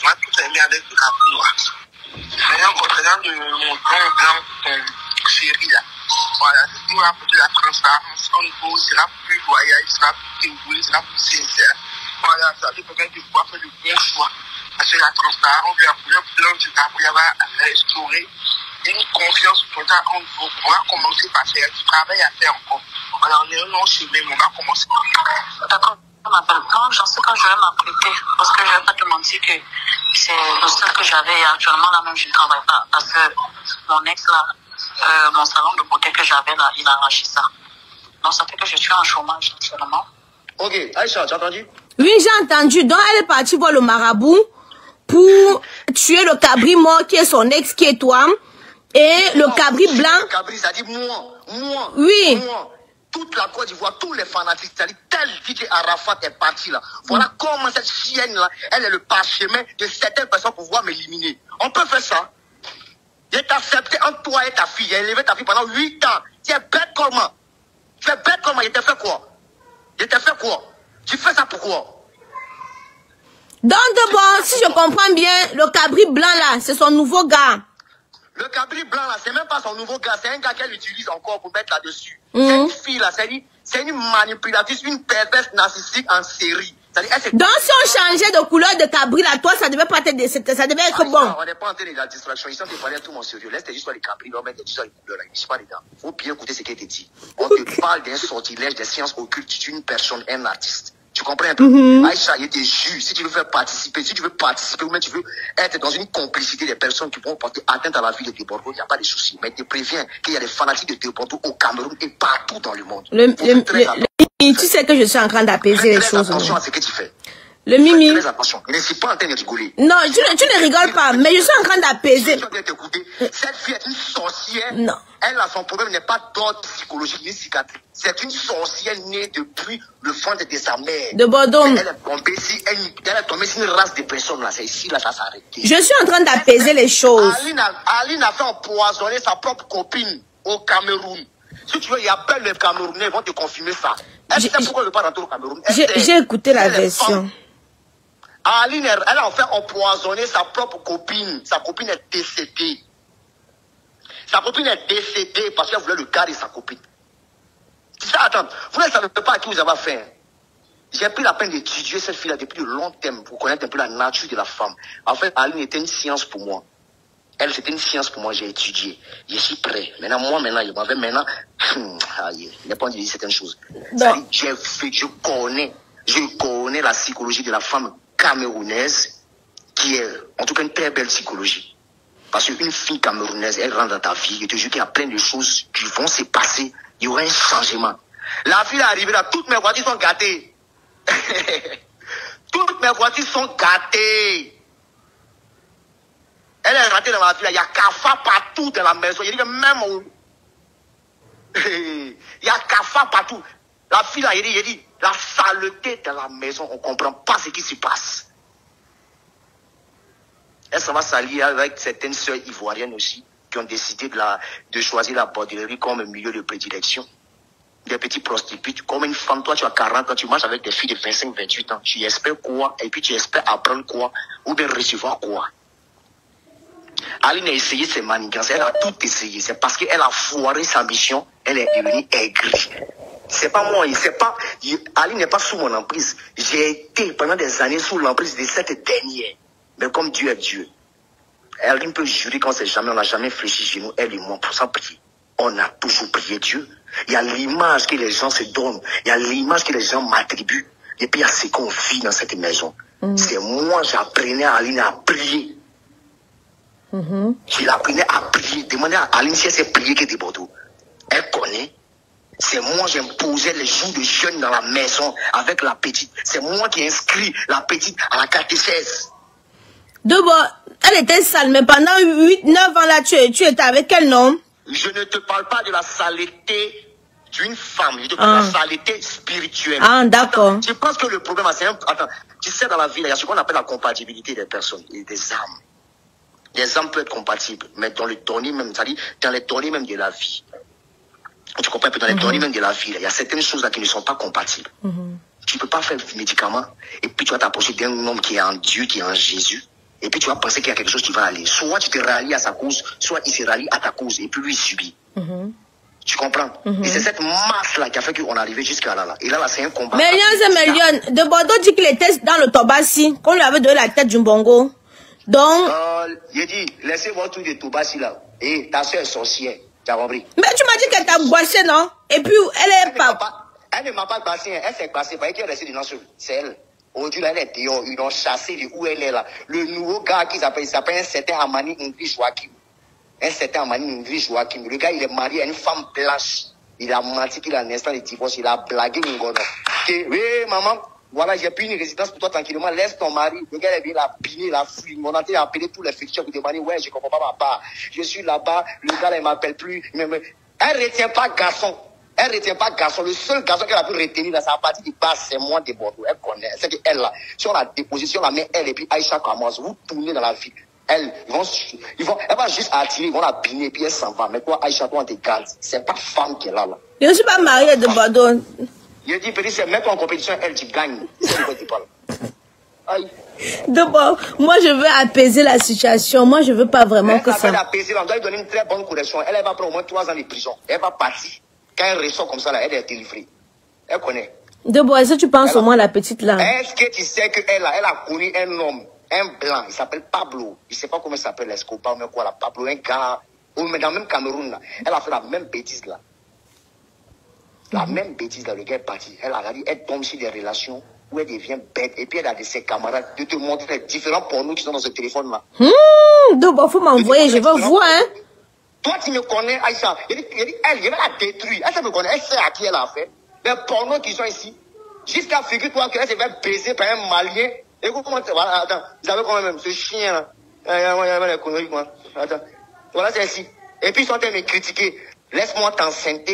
S6: On va tout aimer avec le capot. Maintenant, concernant mon grand chéri là, voilà, nous avons de la transparence, on sera plus loyal, il sera plus dévoué, il sera plus sincère. Voilà, ça veut dire qu'il faut faire le bon choix. Parce que la transparence, le plan du capot, il va restaurer une confiance totale en vous. On va commencer par faire du travail à faire encore. Alors, on est non chez même, on va commencer.
S2: D'accord, on m'appelle quand j'en sais quand je vais m'apprêter. Parce que je ne vais pas te mentir que c'est le seul que j'avais actuellement là même, je ne travaille pas. Parce que mon ex là, mon salon de beauté que j'avais là, il a arraché ça. Donc ça fait que je suis en chômage actuellement.
S4: Ok, Aïcha, tu as entendu?
S3: Oui, j'ai entendu. Donc elle est partie voir le marabout pour tuer le cabri mort qui est son ex, qui est toi. Et le cabri blanc.
S4: Le cabri, ça dit moi.
S3: Oui.
S4: Moi. Toute la Côte d'Ivoire, tous les fanatiques, c'est-à-dire tel DJ Arafat est parti là. Voilà comment cette chienne là, elle est le parchemin de certaines personnes pour pouvoir m'éliminer. On peut faire ça. Je t'ai accepté entre toi et ta fille. J'ai élevé ta fille pendant 8 ans. Tu es bête comment? Tu es bête comment? Je t'ai fait quoi? Tu fais ça pourquoi?
S3: Donc de bon, si je comprends bien, le cabri blanc là, c'est son nouveau gars.
S4: Le cabri blanc là, c'est même pas son nouveau gars, c'est un gars qu'elle utilise encore pour mettre là-dessus. C'est une fille là, c'est une manipulatrice, une perverse narcissique en série.
S3: Donc si on changeait de couleur de cabri là, toi ça devait pas être, ça devait être bon.
S4: On n'est pas en train de la distraction, ils sont de parler tout mon sérieux. Laisse juste les cabris, on met juste les couleurs là, ils ne sont pas dedans. Faut bien écouter ce qu'elle te dit. On te parle d'un sortilège des sciences occultes d'une personne, un artiste. Tu comprends un peu? Aïcha, il te jure, si tu veux faire participer, ou même tu veux être dans une complicité des personnes qui vont porter atteinte à la vie de Debordo, il n'y a pas de souci. Mais je te préviens qu'il y a des fanatiques de Debordo au Cameroun et partout dans le monde.
S3: Tu sais que je suis en train d'apaiser les choses.
S4: Attention à ce que tu fais.
S3: Le Mimi.
S4: Très attention. Je ne suis pas en train de rigoler.
S3: Non, tu ne rigoles pas, mais je suis en train d'apaiser.
S4: Cette fille est une sorcière.
S3: Non.
S4: Elle a son problème n'est pas d'ordre psychologique ni cicatrice. C'est une sorcière née depuis le ventre de sa mère.
S3: De Bordeaux.
S4: Elle est tombée sur une race de personnes là. C'est ici là, ça s'arrête.
S3: Je suis en train d'apaiser les choses.
S4: Aline a fait empoisonner sa propre copine au Cameroun. Si tu veux, il appelle les Camerounais, ils vont te confirmer ça. Elle sait pourquoi elle ne veut pas rentrer au Cameroun.
S3: J'ai écouté la version.
S4: Aline, elle a en fait empoisonné sa propre copine. Sa copine est décédée. Sa copine est décédée parce qu'elle voulait le garder sa copine. C'est ça, attends. Vous ne savez pas à qui vous avez affaire. J'ai pris la peine d'étudier cette fille-là depuis de long terme pour connaître un peu la nature de la femme. En fait, Aline était une science pour moi. Elle, c'était une science pour moi, j'ai étudié. Je suis prêt. Maintenant, moi, je m'avais maintenant... il n'est pas dit certaines choses. Je connais la psychologie de la femme camerounaise, qui est, en tout cas, une très belle psychologie. Parce qu'une fille camerounaise, elle rentre dans ta vie, et te jure qu'il y a plein de choses qui vont se passer. Il y aura un changement. La fille est arrivée là, toutes mes voitures sont gâtées. Toutes mes voitures sont gâtées. Elle est rentrée dans la ville, il y a cafard partout dans la maison. Il dit que même où... il y a cafard partout. La fille là, il dit, la saleté dans la maison, on ne comprend pas ce qui se passe. Elle s'en va s'allier avec certaines sœurs ivoiriennes aussi, qui ont décidé de choisir la bordellerie comme milieu de prédilection. Des petits prostitutes, comme une femme, toi tu as 40 ans, tu marches avec des filles de 25, 28 ans. Tu espères quoi? Et puis tu espères apprendre quoi? Ou bien recevoir quoi? Aline a essayé ses manigances, elle a tout essayé. C'est parce qu'elle a foiré sa mission, elle est devenue aigrie. C'est pas moi, Aline n'est pas sous mon emprise. J'ai été pendant des années sous l'emprise de cette dernière. Mais comme Dieu est Dieu, Aline peut jurer qu'on n'a jamais fléchi chez nous, elle et moi, pour s'en prier. On a toujours prié Dieu. Il y a l'image que les gens se donnent, il y a l'image que les gens m'attribuent. Et puis il y a ce qu'on vit dans cette maison. C'est moi, j'apprenais à Aline à prier. Je l'apprenais à prier. Demandez à Aline si elle sait prier que des Bordeaux. Elle connaît. C'est moi, j'imposais les jours de jeûne dans la maison avec la petite. C'est moi qui inscris la petite à la catéchèse.
S3: D'abord, elle était sale, mais pendant 8-9 ans là, tu étais avec elle, non?
S4: Je ne te parle pas de la saleté d'une femme, je te parle de la saleté spirituelle.
S3: Ah, d'accord.
S4: Je pense que le problème, c'est attends, tu sais, dans la vie, il y a ce qu'on appelle la compatibilité des personnes et des âmes. Les âmes peuvent être compatibles, mais dans le données même, c'est-à-dire dans les données même de la vie. Tu comprends? Dans les données même de la vie, il y a certaines choses là qui ne sont pas compatibles. Tu ne peux pas faire du médicament et puis tu vas t'approcher d'un homme qui est en Dieu, qui est en Jésus. Et puis tu vas penser qu'il y a quelque chose qui va aller. Soit tu te rallies à sa cause, soit il se rallie à ta cause et puis lui il subit. Tu comprends? Et c'est cette masse-là qui a fait qu'on est arrivé jusqu'à là. Et là, c'est un combat.
S3: Millions, de Bordeaux dit qu'il était dans le Tobassi, qu'on lui avait donné la tête du bongo. Donc...
S4: il dit, laissez voir tout de Tobassi là. Et ta soeur est sorcière. Tu as compris?
S3: Mais tu m'as dit qu'elle t'a boissé, non? Et puis, elle est pas...
S4: Elle ne m'a pas passé, elle s'est passée. Parce qu'elle est restée dans ce... C'est elle. Aujourd'hui, là, elle est dehors. Ils l'ont chassée de où elle est là. Le nouveau gars qui s'appelle, il s'appelle un certain Amani Ingrid Joachim. Un certain Amani Ingrid Joachim. Le gars, il est marié à une femme blanche. Il a menti qu'il a un instant de divorce. Il a blagué Ngono. Oui, maman, voilà, j'ai pris une résidence pour toi tranquillement. Laisse ton mari. Le gars, il a piné, il a fui. Mon ancien a appelé tous les fictions pour demander, ouais, je comprends pas ma part. Je suis là-bas. Le gars, là, il m'appelle plus. Elle ne retient pas garçon. Elle ne retient pas garçon. Le seul garçon qu'elle a pu retenir dans sa partie de base, c'est moi de Bordeaux. Elle connaît. C'est qu'elle là, si on la dépose, si on la met elle et puis Aïcha commence, vous tournez dans la vie. Elle va juste attirer, ils vont la piner, puis elle s'en va. Mais toi, Aïcha, toi, on te garde. C'est pas femme qui est là.
S3: Je ne suis pas mariée de Bordeaux.
S4: Je dis, petit, c'est mets-toi en compétition, elle, tu gagnes. C'est de quoi tu parles. Aïe.
S3: D'abord, moi, je veux apaiser la situation. Moi, je veux pas vraiment que ça...
S4: Apaiser, on doit lui donner une très bonne correction. Elle va prendre au moins 3 ans de prison. Elle va partir. Quand elle ressort comme ça, là, elle est délivrée. Elle connaît.
S3: D'abord, est-ce que tu penses au moins à la petite là?
S4: Est-ce que tu sais qu'elle a connu un homme, un blanc, il s'appelle Pablo. Je ne sais pas comment il s'appelle, Escobar, mais quoi, là, Pablo, un gars, mais dans le même Cameroun, là. Elle a fait la même bêtise, là. La même bêtise, là, le gars est parti. Elle a dit, elle tombe sur des relations où elle devient bête. Et puis elle a de ses camarades de te montrer les différents pornos qui sont dans ce téléphone-là.
S3: Donc, il faut m'envoyer, je veux voir, hein.
S4: Toi, tu me connais, Aïcha. Elle, je vais la détruire. Elle me connaît, elle sait à qui elle a fait. Les pornos qui sont ici. Jusqu'à figure-toi qu'elle se fait baiser par un Malien. Et comment tu voilà, attends, vous savez quand même ce chien là. Il y a les conneries, moi. Attends. Voilà, c'est ici. Et puis ils sont en train de me critiquer. Laisse-moi t'enceinte.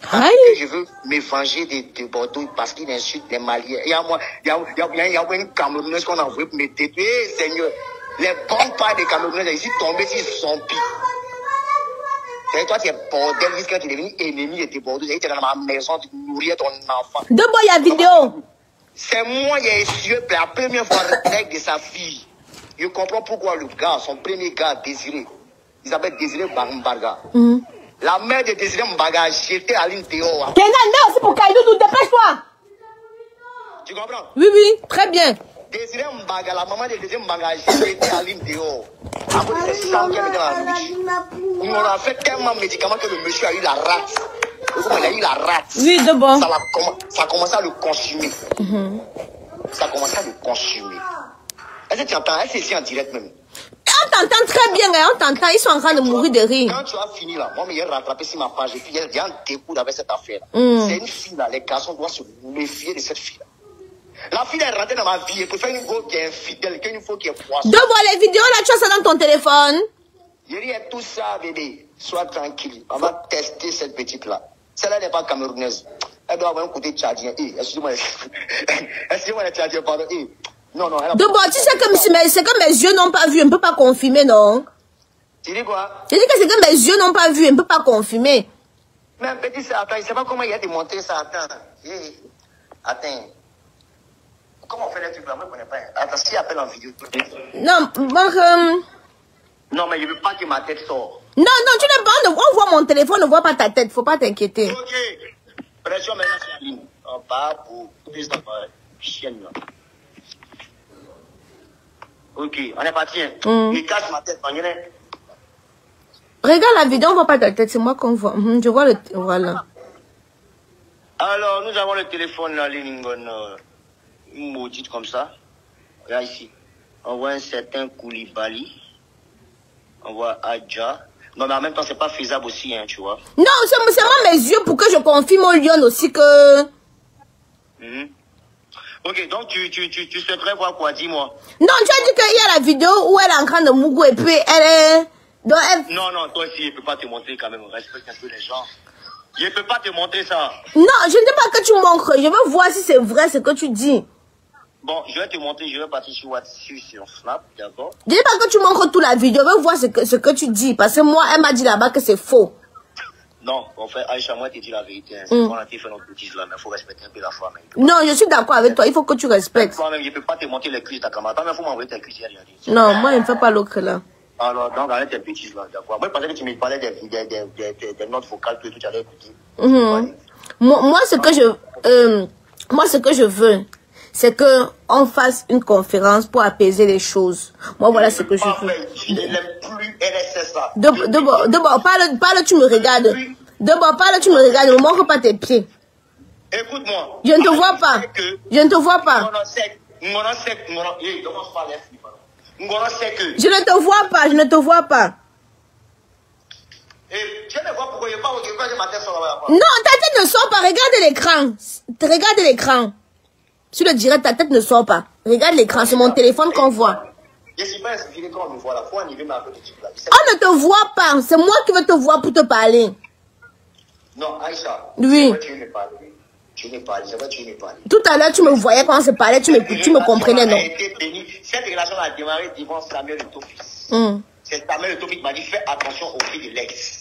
S4: Parce que je veux me venger de Bordeaux parce qu'il insulte les Maliens. Il y a une Camerounaise qu'on a envoyé pour me détruire. Seigneur, les bonnes parts des Camerounais ici tombés sur zombies. Et toi, tu es bordel jusqu'à tu es devenu ennemi de tes bordeaux. Tu es dans ma maison, tu nourris ton enfant.
S3: De bon, il y a vidéo.
S4: C'est moi qui ai essayé pour la première fois avec de sa fille. Je comprends pourquoi le gars, son premier gars, Désiré, il s'appelle Désiré Mbaga. La mère de Désiré Mbaga, j'étais à l'île Théo.
S3: Kenan, non, c'est pour Kaidoudou, dépêche-toi.
S4: Tu comprends?
S3: Oui, oui, très bien.
S4: Désiré Mbaga, la maman de Désiré Mbaga, j'étais à l'île Théo. Après, c'est ça qui avait dans la bouche. On a fait tellement de médicaments que le monsieur a eu la rate. Il a eu la rate.
S3: Oui, de bon.
S4: Ça a commencé à le consumer. Ça a commencé à le consumer. Est-ce que tu entends? Est-ce que c'est en direct même?
S3: On t'entend très bien, hein, on t'entend. Ils sont en train de mourir de rire.
S4: Quand tu as fini là, moi, j'ai rattrapé sur ma page et puis il y a un découvre avec cette affaire. C'est une fille là, les garçons doivent se méfier de cette fille là. La fille est rentrée dans ma vie et préfère une go qui est infidèle qu'une fois qui est poisson.
S3: De voir les vidéos là, tu as ça dans ton téléphone.
S4: Je dis tout ça, bébé. Sois tranquille. On va tester cette petite là. Celle-là n'est pas camerounaise. Elle doit avoir un côté tchadien. Excusez-moi. Excusez-moi les tchadiens, pardon. Non, non.
S3: De bon, tu sais que c'est que mes yeux n'ont pas vu, on ne peut pas confirmer, non?
S4: Tu dis quoi?
S3: Je dis que c'est que mes yeux n'ont pas vu, on ne peut pas confirmer.
S4: Mais un petit, attends, il ne sait pas comment il a démontré ça. Attends. Attends. Comment on fait les trucs là? Moi, je ne connais pas. Attends, si appelle en vidéo.
S3: Non,
S4: Non, mais je ne veux pas que ma tête sorte.
S3: Non, non, tu n'es pas. On voit mon téléphone, on ne voit pas ta tête. Faut pas t'inquiéter.
S4: Ok. Pression maintenant sur la ligne. On part pour plus de chienne là. Ok, on est parti. Il casse ma tête, on y est.
S3: Regarde la vidéo, on ne voit pas ta tête. C'est moi qu'on voit. Je vois le. Voilà.
S4: Alors, nous avons le téléphone là, une maudite comme ça. Regarde ici. On voit un certain Koulibaly. On voit Adja. Non, mais en même temps, c'est pas faisable aussi, hein, tu vois.
S3: Non, c'est moi mes yeux pour que je confirme au Lyon aussi que...
S4: Ok, donc tu souhaiterais voir quoi, dis-moi.
S3: Non, tu as dit qu'il y a la vidéo où elle est en train de mougou et puis elle est... Donc elle...
S4: Non, non, toi aussi, je peux pas te montrer quand même. Respecte un peu les gens. Je peux pas te montrer ça.
S3: Non, je ne dis pas que tu montres. Je veux voir si c'est vrai ce que tu dis.
S4: Bon, je vais te montrer, je vais partir sur WhatsApp, sur Snap, d'accord?
S3: Je ne dis pas que tu montres toute la vidéo. Je veux voir ce que tu dis. Parce que moi, elle m'a dit là-bas que c'est faux.
S4: Non, en fait, Aïcha, moi, tu dis la vérité. Hein. C'est qu'on a fait notre bêtise là, mais il faut respecter un peu la femme.
S3: Non, je suis d'accord avec toi. Il faut que tu respectes.
S4: Toi-même, je ne peux pas te montrer les cuisses de ta camarade. Toi-même, il faut m'envoyer tes cuisses.
S3: Non, moi, je ne fais pas l'autre là.
S4: Alors, donc, arrête tes bêtises là, d'accord? Moi, je pensais que tu me parlais des notes vocales que tu allais écouter.
S3: Moi, ce que je veux, c'est que on fasse une conférence pour apaiser les choses. Moi, voilà ce que je veux.
S4: Je ne l'aime plus, elle est ça.
S3: D'abord, parle, tu me regardes. D'abord, parle, tu me regardes. Ne montre pas tes pieds.
S4: Écoute-moi.
S3: Je ne te vois pas. Je ne te vois pas. Je ne te vois pas. Je ne te vois pas. Non, ta tête ne sort pas. Regarde l'écran. Regarde l'écran. Sur le direct, ta tête ne sort pas. Regarde l'écran, c'est mon téléphone qu'on voit.
S4: Je suis pas inspiré quand on me voit là. Faut animer ma petite là.
S3: On ne te voit pas. C'est moi qui veux te voir pour te parler.
S4: Non, Aïcha.
S3: Oui.
S4: Tu n'es pas. C'est vrai, tu n'es pas.
S3: Tout à l'heure, tu me voyais quand on se parlait, tu me comprenais, non?
S4: Cette relation a démarré devant Samuel et Tofis. C'est Samuel et Tofis qui m'a dit fais attention au prix de l'ex.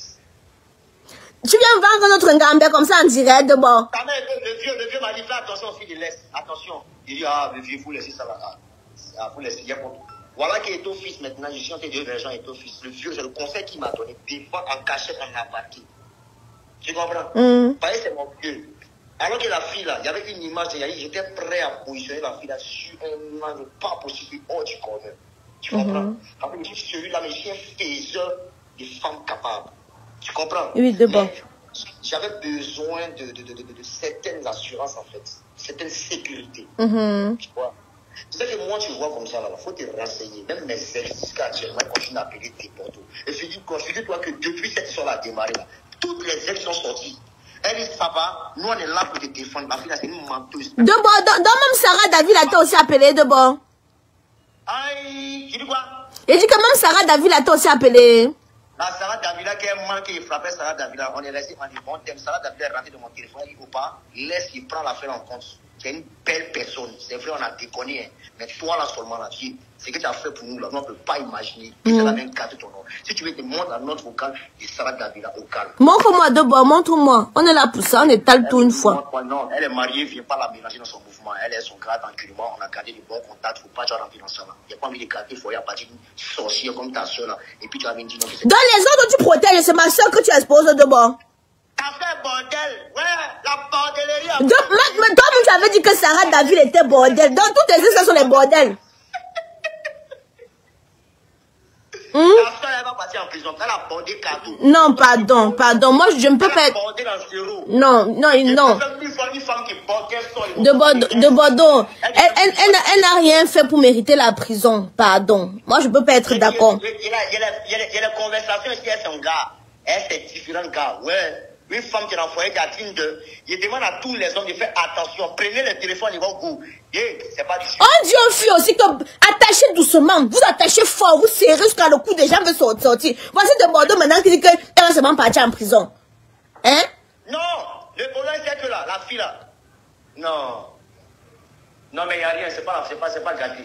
S4: Tu
S3: viens vendre notre ngambé comme ça en direct de bord.
S4: Le vieux m'a dit fais attention au prix de l'ex. Attention. Il dit le vieux, il faut laisser ça là. Faut laisser. Voilà qui est Tofis maintenant. Je suis en train de dire les gens et Tofis. Le vieux, c'est le conseil qu'il m'a donné. Défendre en cachette en aparté. Tu comprends? Parce que c'est mon vieux. Alors que la fille là, il y avait une image, j'étais prêt à positionner la fille là sur un angle pas possible hors du corner. Tu comprends? Parce que celui-là, mais je suis un faiseur de femmes capables. Tu comprends?
S3: Oui, de bon.
S4: J'avais besoin de certaines assurances en fait, certaines sécurités. Tu vois? C'est ça que moi tu vois comme ça là, il faut te renseigner. Même mes ex jusqu'à actuellement continuent à appeler tes poteaux. Et figure-toi que depuis cette histoire-là a démarré là, toutes les ex sont sorties. Elle dit ça va, nous on est là pour te défendre. Ma fille là c'est une menteuse.
S3: De bon, dans même Sarah David a aussi appelé de bon.
S4: Aïe, tu dis quoi?
S3: Il dit que même Sarah David a aussi appelé.
S4: La Sarah Davila qui est manquée, il frappait Sarah Davila. On est resté en bon thème. Sarah Davila est rentrée de mon téléphone. Il dit, Opa, laisse, il prend l'affaire en compte. Tu es une belle personne. C'est vrai, on a déconné. Hein. Mais toi, là, seulement, la fille, ce que tu as fait pour nous, là, on ne peut pas imaginer. Et ça va même gâter ton nom. Si tu veux te montrer dans notre vocal, il sera David au calme.
S3: Montre-moi d'abord, montre-moi. On est là pour ça, on étale tout une fois.
S4: Non, elle est mariée, viens pas la mélanger dans son mouvement. Elle est son grade tranquillement. On a gardé de bons contacts. Il ne faut pas rentrer dans ça. Il n'y a pas envie de garder, il faut y avoir une sorcière comme ta soeur, là. Et puis tu vas venir dire non.
S3: Dans les autres, tu protèges, c'est ma soeur que tu exposes d'abord.
S4: T'as fait bordel, ouais, la bordellerie.
S3: Mais toi, tu avais dit que Sarah David était bordel. Donc, toutes les histoires sont les bordels.
S4: Ta soeur, elle va partir en prison. Elle a bordé carton.
S3: Non, pardon. Moi, je ne peux pas être. Non. De Bordeaux. Elle n'a rien fait pour mériter la prison. Pardon. Moi, je ne peux pas être d'accord.
S4: Il y a des conversations ici avec son gars. Elle, c'est différent, gars. Ouais. Une femme qui est dans le foyer qui a Tinder, il demande à tous les hommes de faire attention. Prenez le téléphone, ils vont vous. C'est pas du tout.
S3: On dit aux filles aussi que attachez doucement. Vous attachez fort, vous serrez jusqu'à le coup des gens veulent sortir. Voici de Bordeaux maintenant qui dit qu'elle va seulement partir en prison. Hein?
S4: Non, le problème c'est que là, la fille là. Non. Non, mais il n'y a rien, c'est pas gâté.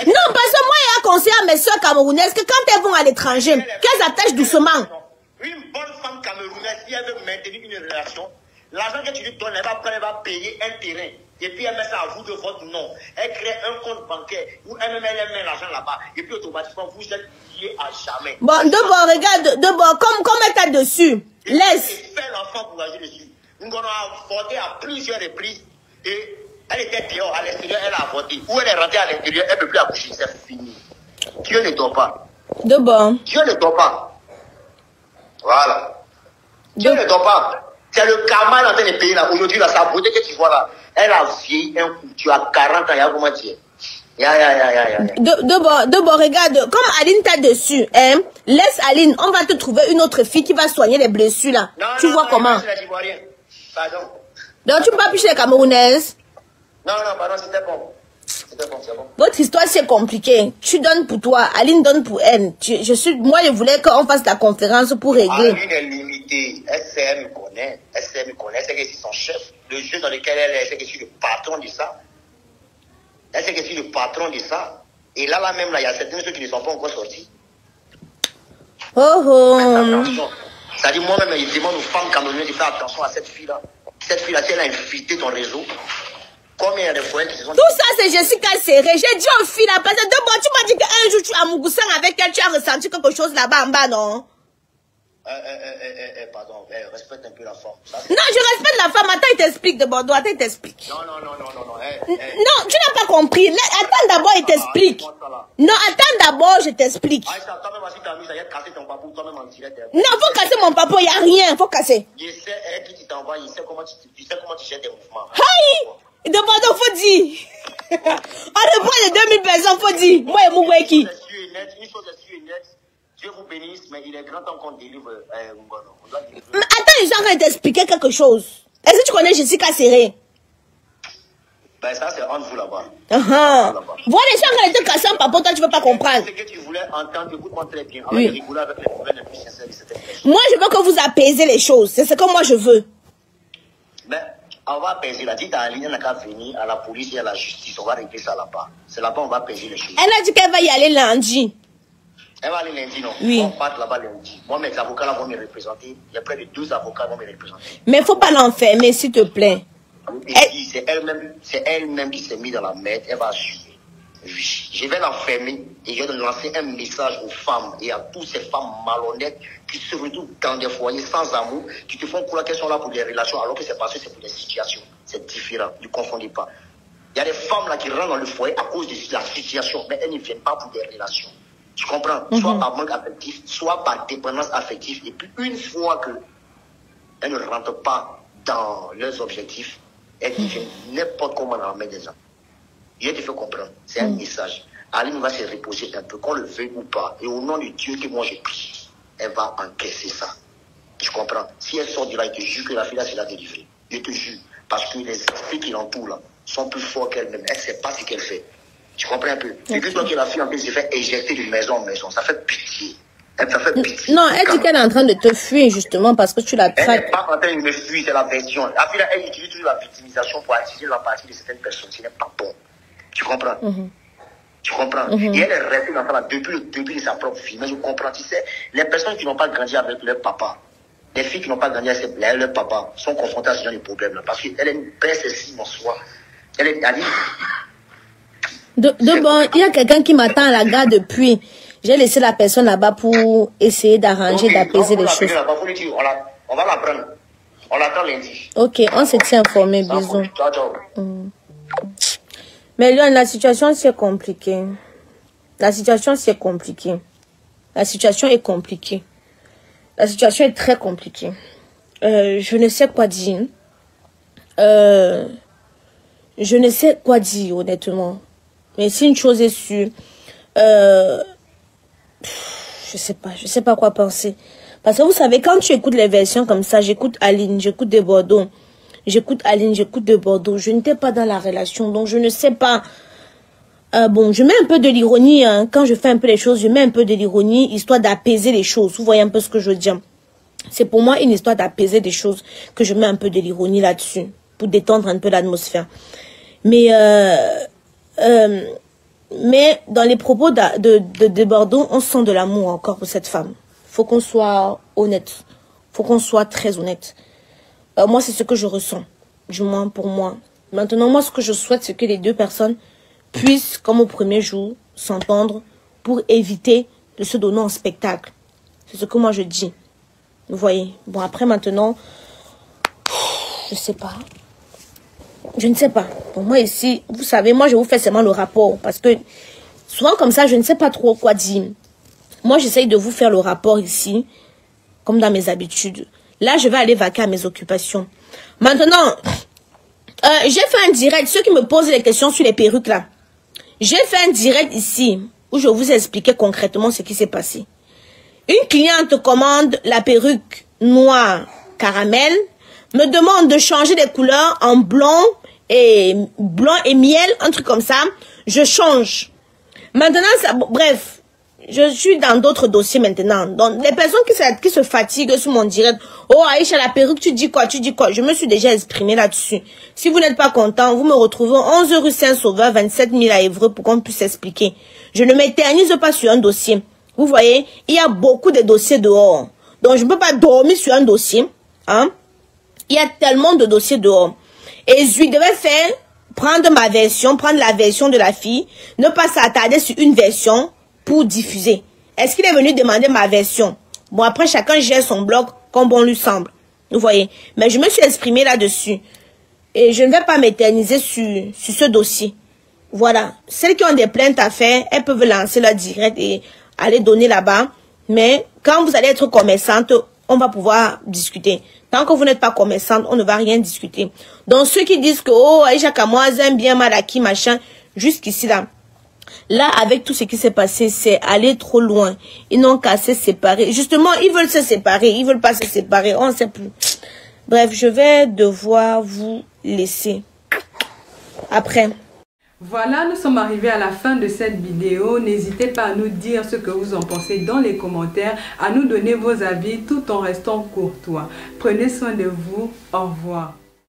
S3: Non, parce que moi, il y a conseillé à mes soeurs camerounaises que quand elles vont à l'étranger, qu'elles attachent doucement.
S4: Une bonne femme camerounaise, si elle veut maintenir une relation, l'argent que tu lui donnes, elle va payer un terrain. Et puis elle met ça à vous de votre nom. Elle crée un compte bancaire où elle met l'argent là-bas. Et puis automatiquement, vous êtes liés à jamais.
S3: Bon, d'abord, regarde, comme elle t'a dessus, laisse.
S4: Fais l'enfant pour agir dessus. Nous avons avorté à plusieurs reprises. Et elle était dehors, à l'extérieur, elle a avorté. Où elle est rentrée à l'intérieur, elle ne peut plus accoucher. C'est fini. Dieu ne dort pas.
S3: D'abord.
S4: Dieu ne dort pas. Voilà. Dieu ne dort pas. C'est le karma dans les pays là. Aujourd'hui, là, sa beauté que tu vois là, elle a vieilli un coup. Tu as 40 ans, il y a comment dire.
S3: D'abord, regarde, comme Aline t'a dessus, hein, laisse Aline, on va te trouver une autre fille qui va soigner les blessures là. Tu vois comment?
S4: Pardon.
S3: Donc tu ne peux pas picher les Camerounaises?
S4: Non, pardon, c'était bon. C'est bon.
S3: Votre histoire c'est compliqué. Tu donnes pour toi, Aline donne pour elle. Moi je voulais qu'on fasse la conférence pour régler.
S4: Aline est limitée. Elle me connaît. Elle sait que je suis son chef. Le jeu dans lequel elle est, c'est que je suis le patron de ça. Elle sait que je suis le patron de ça. Et là même, il y a certaines choses qui ne sont pas encore sorties. Ça dit moi-même, il demande aux femmes camerounaises de faire attention à cette fille-là. Cette fille-là, si elle a infiltré ton réseau, combien il y a de foyers qui se sont...
S3: Tout ça, c'est Jessica Serré. J'ai dit aux filles là, parce que tu m'as dit qu'un jour, tu as Mougoussang avec elle, tu as ressenti quelque chose là-bas en bas, non?
S4: Pardon, respecte un peu la femme.
S3: Non, je respecte la femme. Attends, il t'explique de Bordeaux. Attends, il t'explique.
S4: Non.
S3: Non, tu n'as pas compris. Attends d'abord, il t'explique. Non, attends d'abord, je t'explique. Non, faut casser mon papa, il n'y a rien. Faut casser.
S4: Je sais, qui t'envoie, il sait comment tu gères tes mouvements.
S3: Aïe! De Bordeaux, faut dire. On reprend les 2000 personnes, faut dire. Moi et Mouboueki.
S4: Une chose est sûre et nette. Dieu vous bénisse, mais il est grand temps qu'on délivre Ngono.
S3: Mais attends, les gens vont t'expliquer quelque chose. Est-ce que tu connais Jessica Serré?
S4: Ben ça, c'est entre vous là-bas.
S3: Voilà, les gens qui étaient cassés en papa, toi, tu ne veux pas comprendre.
S4: Ce que tu voulais entendre, écoute-moi très bien. Oui. Rigoler avec les problèmes les plus sincères de cette personne.
S3: Moi, je veux que vous apaisez les choses. C'est ce que moi, je veux.
S4: Ben, on va apaiser. La dite à Aline, on n'a qu'à venir à la police et à la justice. On va régler ça là-bas. C'est là-bas on va apaiser les choses.
S3: Elle a dit qu'elle va y aller lundi.
S4: Elle va aller lundi, non?
S3: Oui.
S4: On part là-bas lundi. Moi, mes avocats là vont me représenter. Il y a près de 2 avocats qui vont me représenter.
S3: Mais il ne faut pas l'enfermer, s'il te plaît.
S4: C'est elle-même qui s'est mise dans la merde. Elle va assumer. Oui. Je vais l'enfermer et je vais lancer un message aux femmes et à toutes ces femmes malhonnêtes qui se retrouvent dans des foyers sans amour, qui te font croire qu'elles sont là pour des relations alors que c'est parce que c'est pour des situations. C'est différent. Ne confondez pas. Il y a des femmes là qui rentrent dans le foyer à cause de la situation, mais elles ne viennent pas pour des relations. Tu comprends? Soit par manque affectif, soit par dépendance affective. Et puis une fois qu'elles ne rentrent pas dans leurs objectifs, elles deviennent n'importe comment dans la main des gens. Je te fais comprendre. C'est un message. Aline va se reposer un peu, qu'on le veuille ou pas. Et au nom de Dieu que moi je prie, elle va encaisser ça. Tu comprends? Si elle sort de là, je te jure que la fille là sera délivrée. Je te jure. Parce que les esprits qui l'entourent là sont plus forts qu'elle-même. Elle ne sait pas ce qu'elle fait. Tu comprends un peu? C'est que toi que la fille en plus se fait éjecter de maison en maison. Ça fait pitié. Elle t'a fait pitié.
S3: Non, elle dit qu'elle est en train de te fuir, justement, parce que tu la
S4: Elle
S3: traites.
S4: n'est pas en train de me fuir, c'est la version. La fille, elle utilise toujours la victimisation pour attirer l'empathie de certaines personnes. Ce n'est pas bon. Tu comprends? Tu comprends? Et elle est restée dans ça depuis le début de sa propre vie. Mais je comprends, tu sais, les personnes qui n'ont pas grandi avec leur papa, les filles qui n'ont pas grandi avec leur papa, sont confrontées à ce genre de problème-là. Parce qu'elle est une baisse estime en soi. Elle est,
S3: Bon, il y a quelqu'un qui m'attend à la gare depuis. J'ai laissé la personne là-bas pour essayer d'arranger, d'apaiser les choses.
S4: On va la prendre. On l'attend lundi.
S3: Ok, on se tient informé, bisous.
S4: Ciao, ciao.
S3: Mais Lyon, la situation c'est compliqué. La situation c'est compliqué. La situation est compliquée. La situation est très compliquée. Je ne sais quoi dire. Je ne sais quoi dire, honnêtement. Mais si une chose est sûre, je sais pas quoi penser. Parce que vous savez, quand tu écoutes les versions comme ça, j'écoute Aline, j'écoute de Bordeaux, j'écoute Aline, j'écoute de Bordeaux, je n'étais pas dans la relation, donc je ne sais pas. Bon, je mets un peu de l'ironie, hein. Quand je fais un peu les choses, je mets un peu de l'ironie, histoire d'apaiser les choses. Vous voyez un peu ce que je veux dire. C'est pour moi une histoire d'apaiser des choses, que je mets un peu de l'ironie là-dessus, pour détendre un peu l'atmosphère. Mais dans les propos de Bordeaux, on sent de l'amour encore pour cette femme. Faut qu'on soit honnête. Faut qu'on soit très honnête. Moi, c'est ce que je ressens. Du moins pour moi. Maintenant, moi, ce que je souhaite, c'est que les deux personnes puissent, comme au premier jour, s'entendre pour éviter de se donner en spectacle. C'est ce que moi je dis. Vous voyez. Bon, après, maintenant, je sais pas. Je ne sais pas. Pour moi, ici, vous savez, moi, je vous fais seulement le rapport. Parce que, souvent comme ça, je ne sais pas trop quoi dire. Moi, j'essaye de vous faire le rapport ici, comme dans mes habitudes. Là, je vais aller vaquer à mes occupations. Maintenant, j'ai fait un direct. Ceux qui me posent des questions sur les perruques, là. J'ai fait un direct ici, où je vous ai expliqué concrètement ce qui s'est passé. Une cliente commande la perruque noire caramel, me demande de changer les couleurs en blanc et miel, un truc comme ça. Je change. Maintenant, ça, bref, je suis dans d'autres dossiers maintenant. Donc, les personnes qui se fatiguent sur mon direct, oh Aïcha, la perruque, tu dis quoi? Je me suis déjà exprimé là-dessus. Si vous n'êtes pas content, vous me retrouvez 11 rue Saint-Sauveur, 27 000 à Évreux pour qu'on puisse expliquer. Je ne m'éternise pas sur un dossier. Vous voyez, il y a beaucoup de dossiers dehors. Donc, je ne peux pas dormir sur un dossier. Hein? Il y a tellement de dossiers dehors. Et je devais prendre ma version, prendre la version de la fille, ne pas s'attarder sur une version pour diffuser. Est-ce qu'il est venu demander ma version? Bon, après, chacun gère son blog comme bon lui semble. Vous voyez. Mais je me suis exprimée là-dessus. Et je ne vais pas m'éterniser sur ce dossier. Voilà. Celles qui ont des plaintes à faire, elles peuvent lancer leur direct et aller donner là-bas. Mais quand vous allez être commerçante, on va pouvoir discuter. Tant que vous n'êtes pas commerçante, on ne va rien discuter. Donc, ceux qui disent que, oh, Aïcha Kamoise aime bien Malaki, machin, jusqu'ici là. Là, avec tout ce qui s'est passé, c'est aller trop loin. Ils n'ont qu'à se séparer. Justement, ils veulent se séparer. Ils veulent pas se séparer. On ne sait plus. Bref, je vais devoir vous laisser. Après.
S1: Voilà, nous sommes arrivés à la fin de cette vidéo. N'hésitez pas à nous dire ce que vous en pensez dans les commentaires, à nous donner vos avis tout en restant courtois. Prenez soin de vous. Au revoir.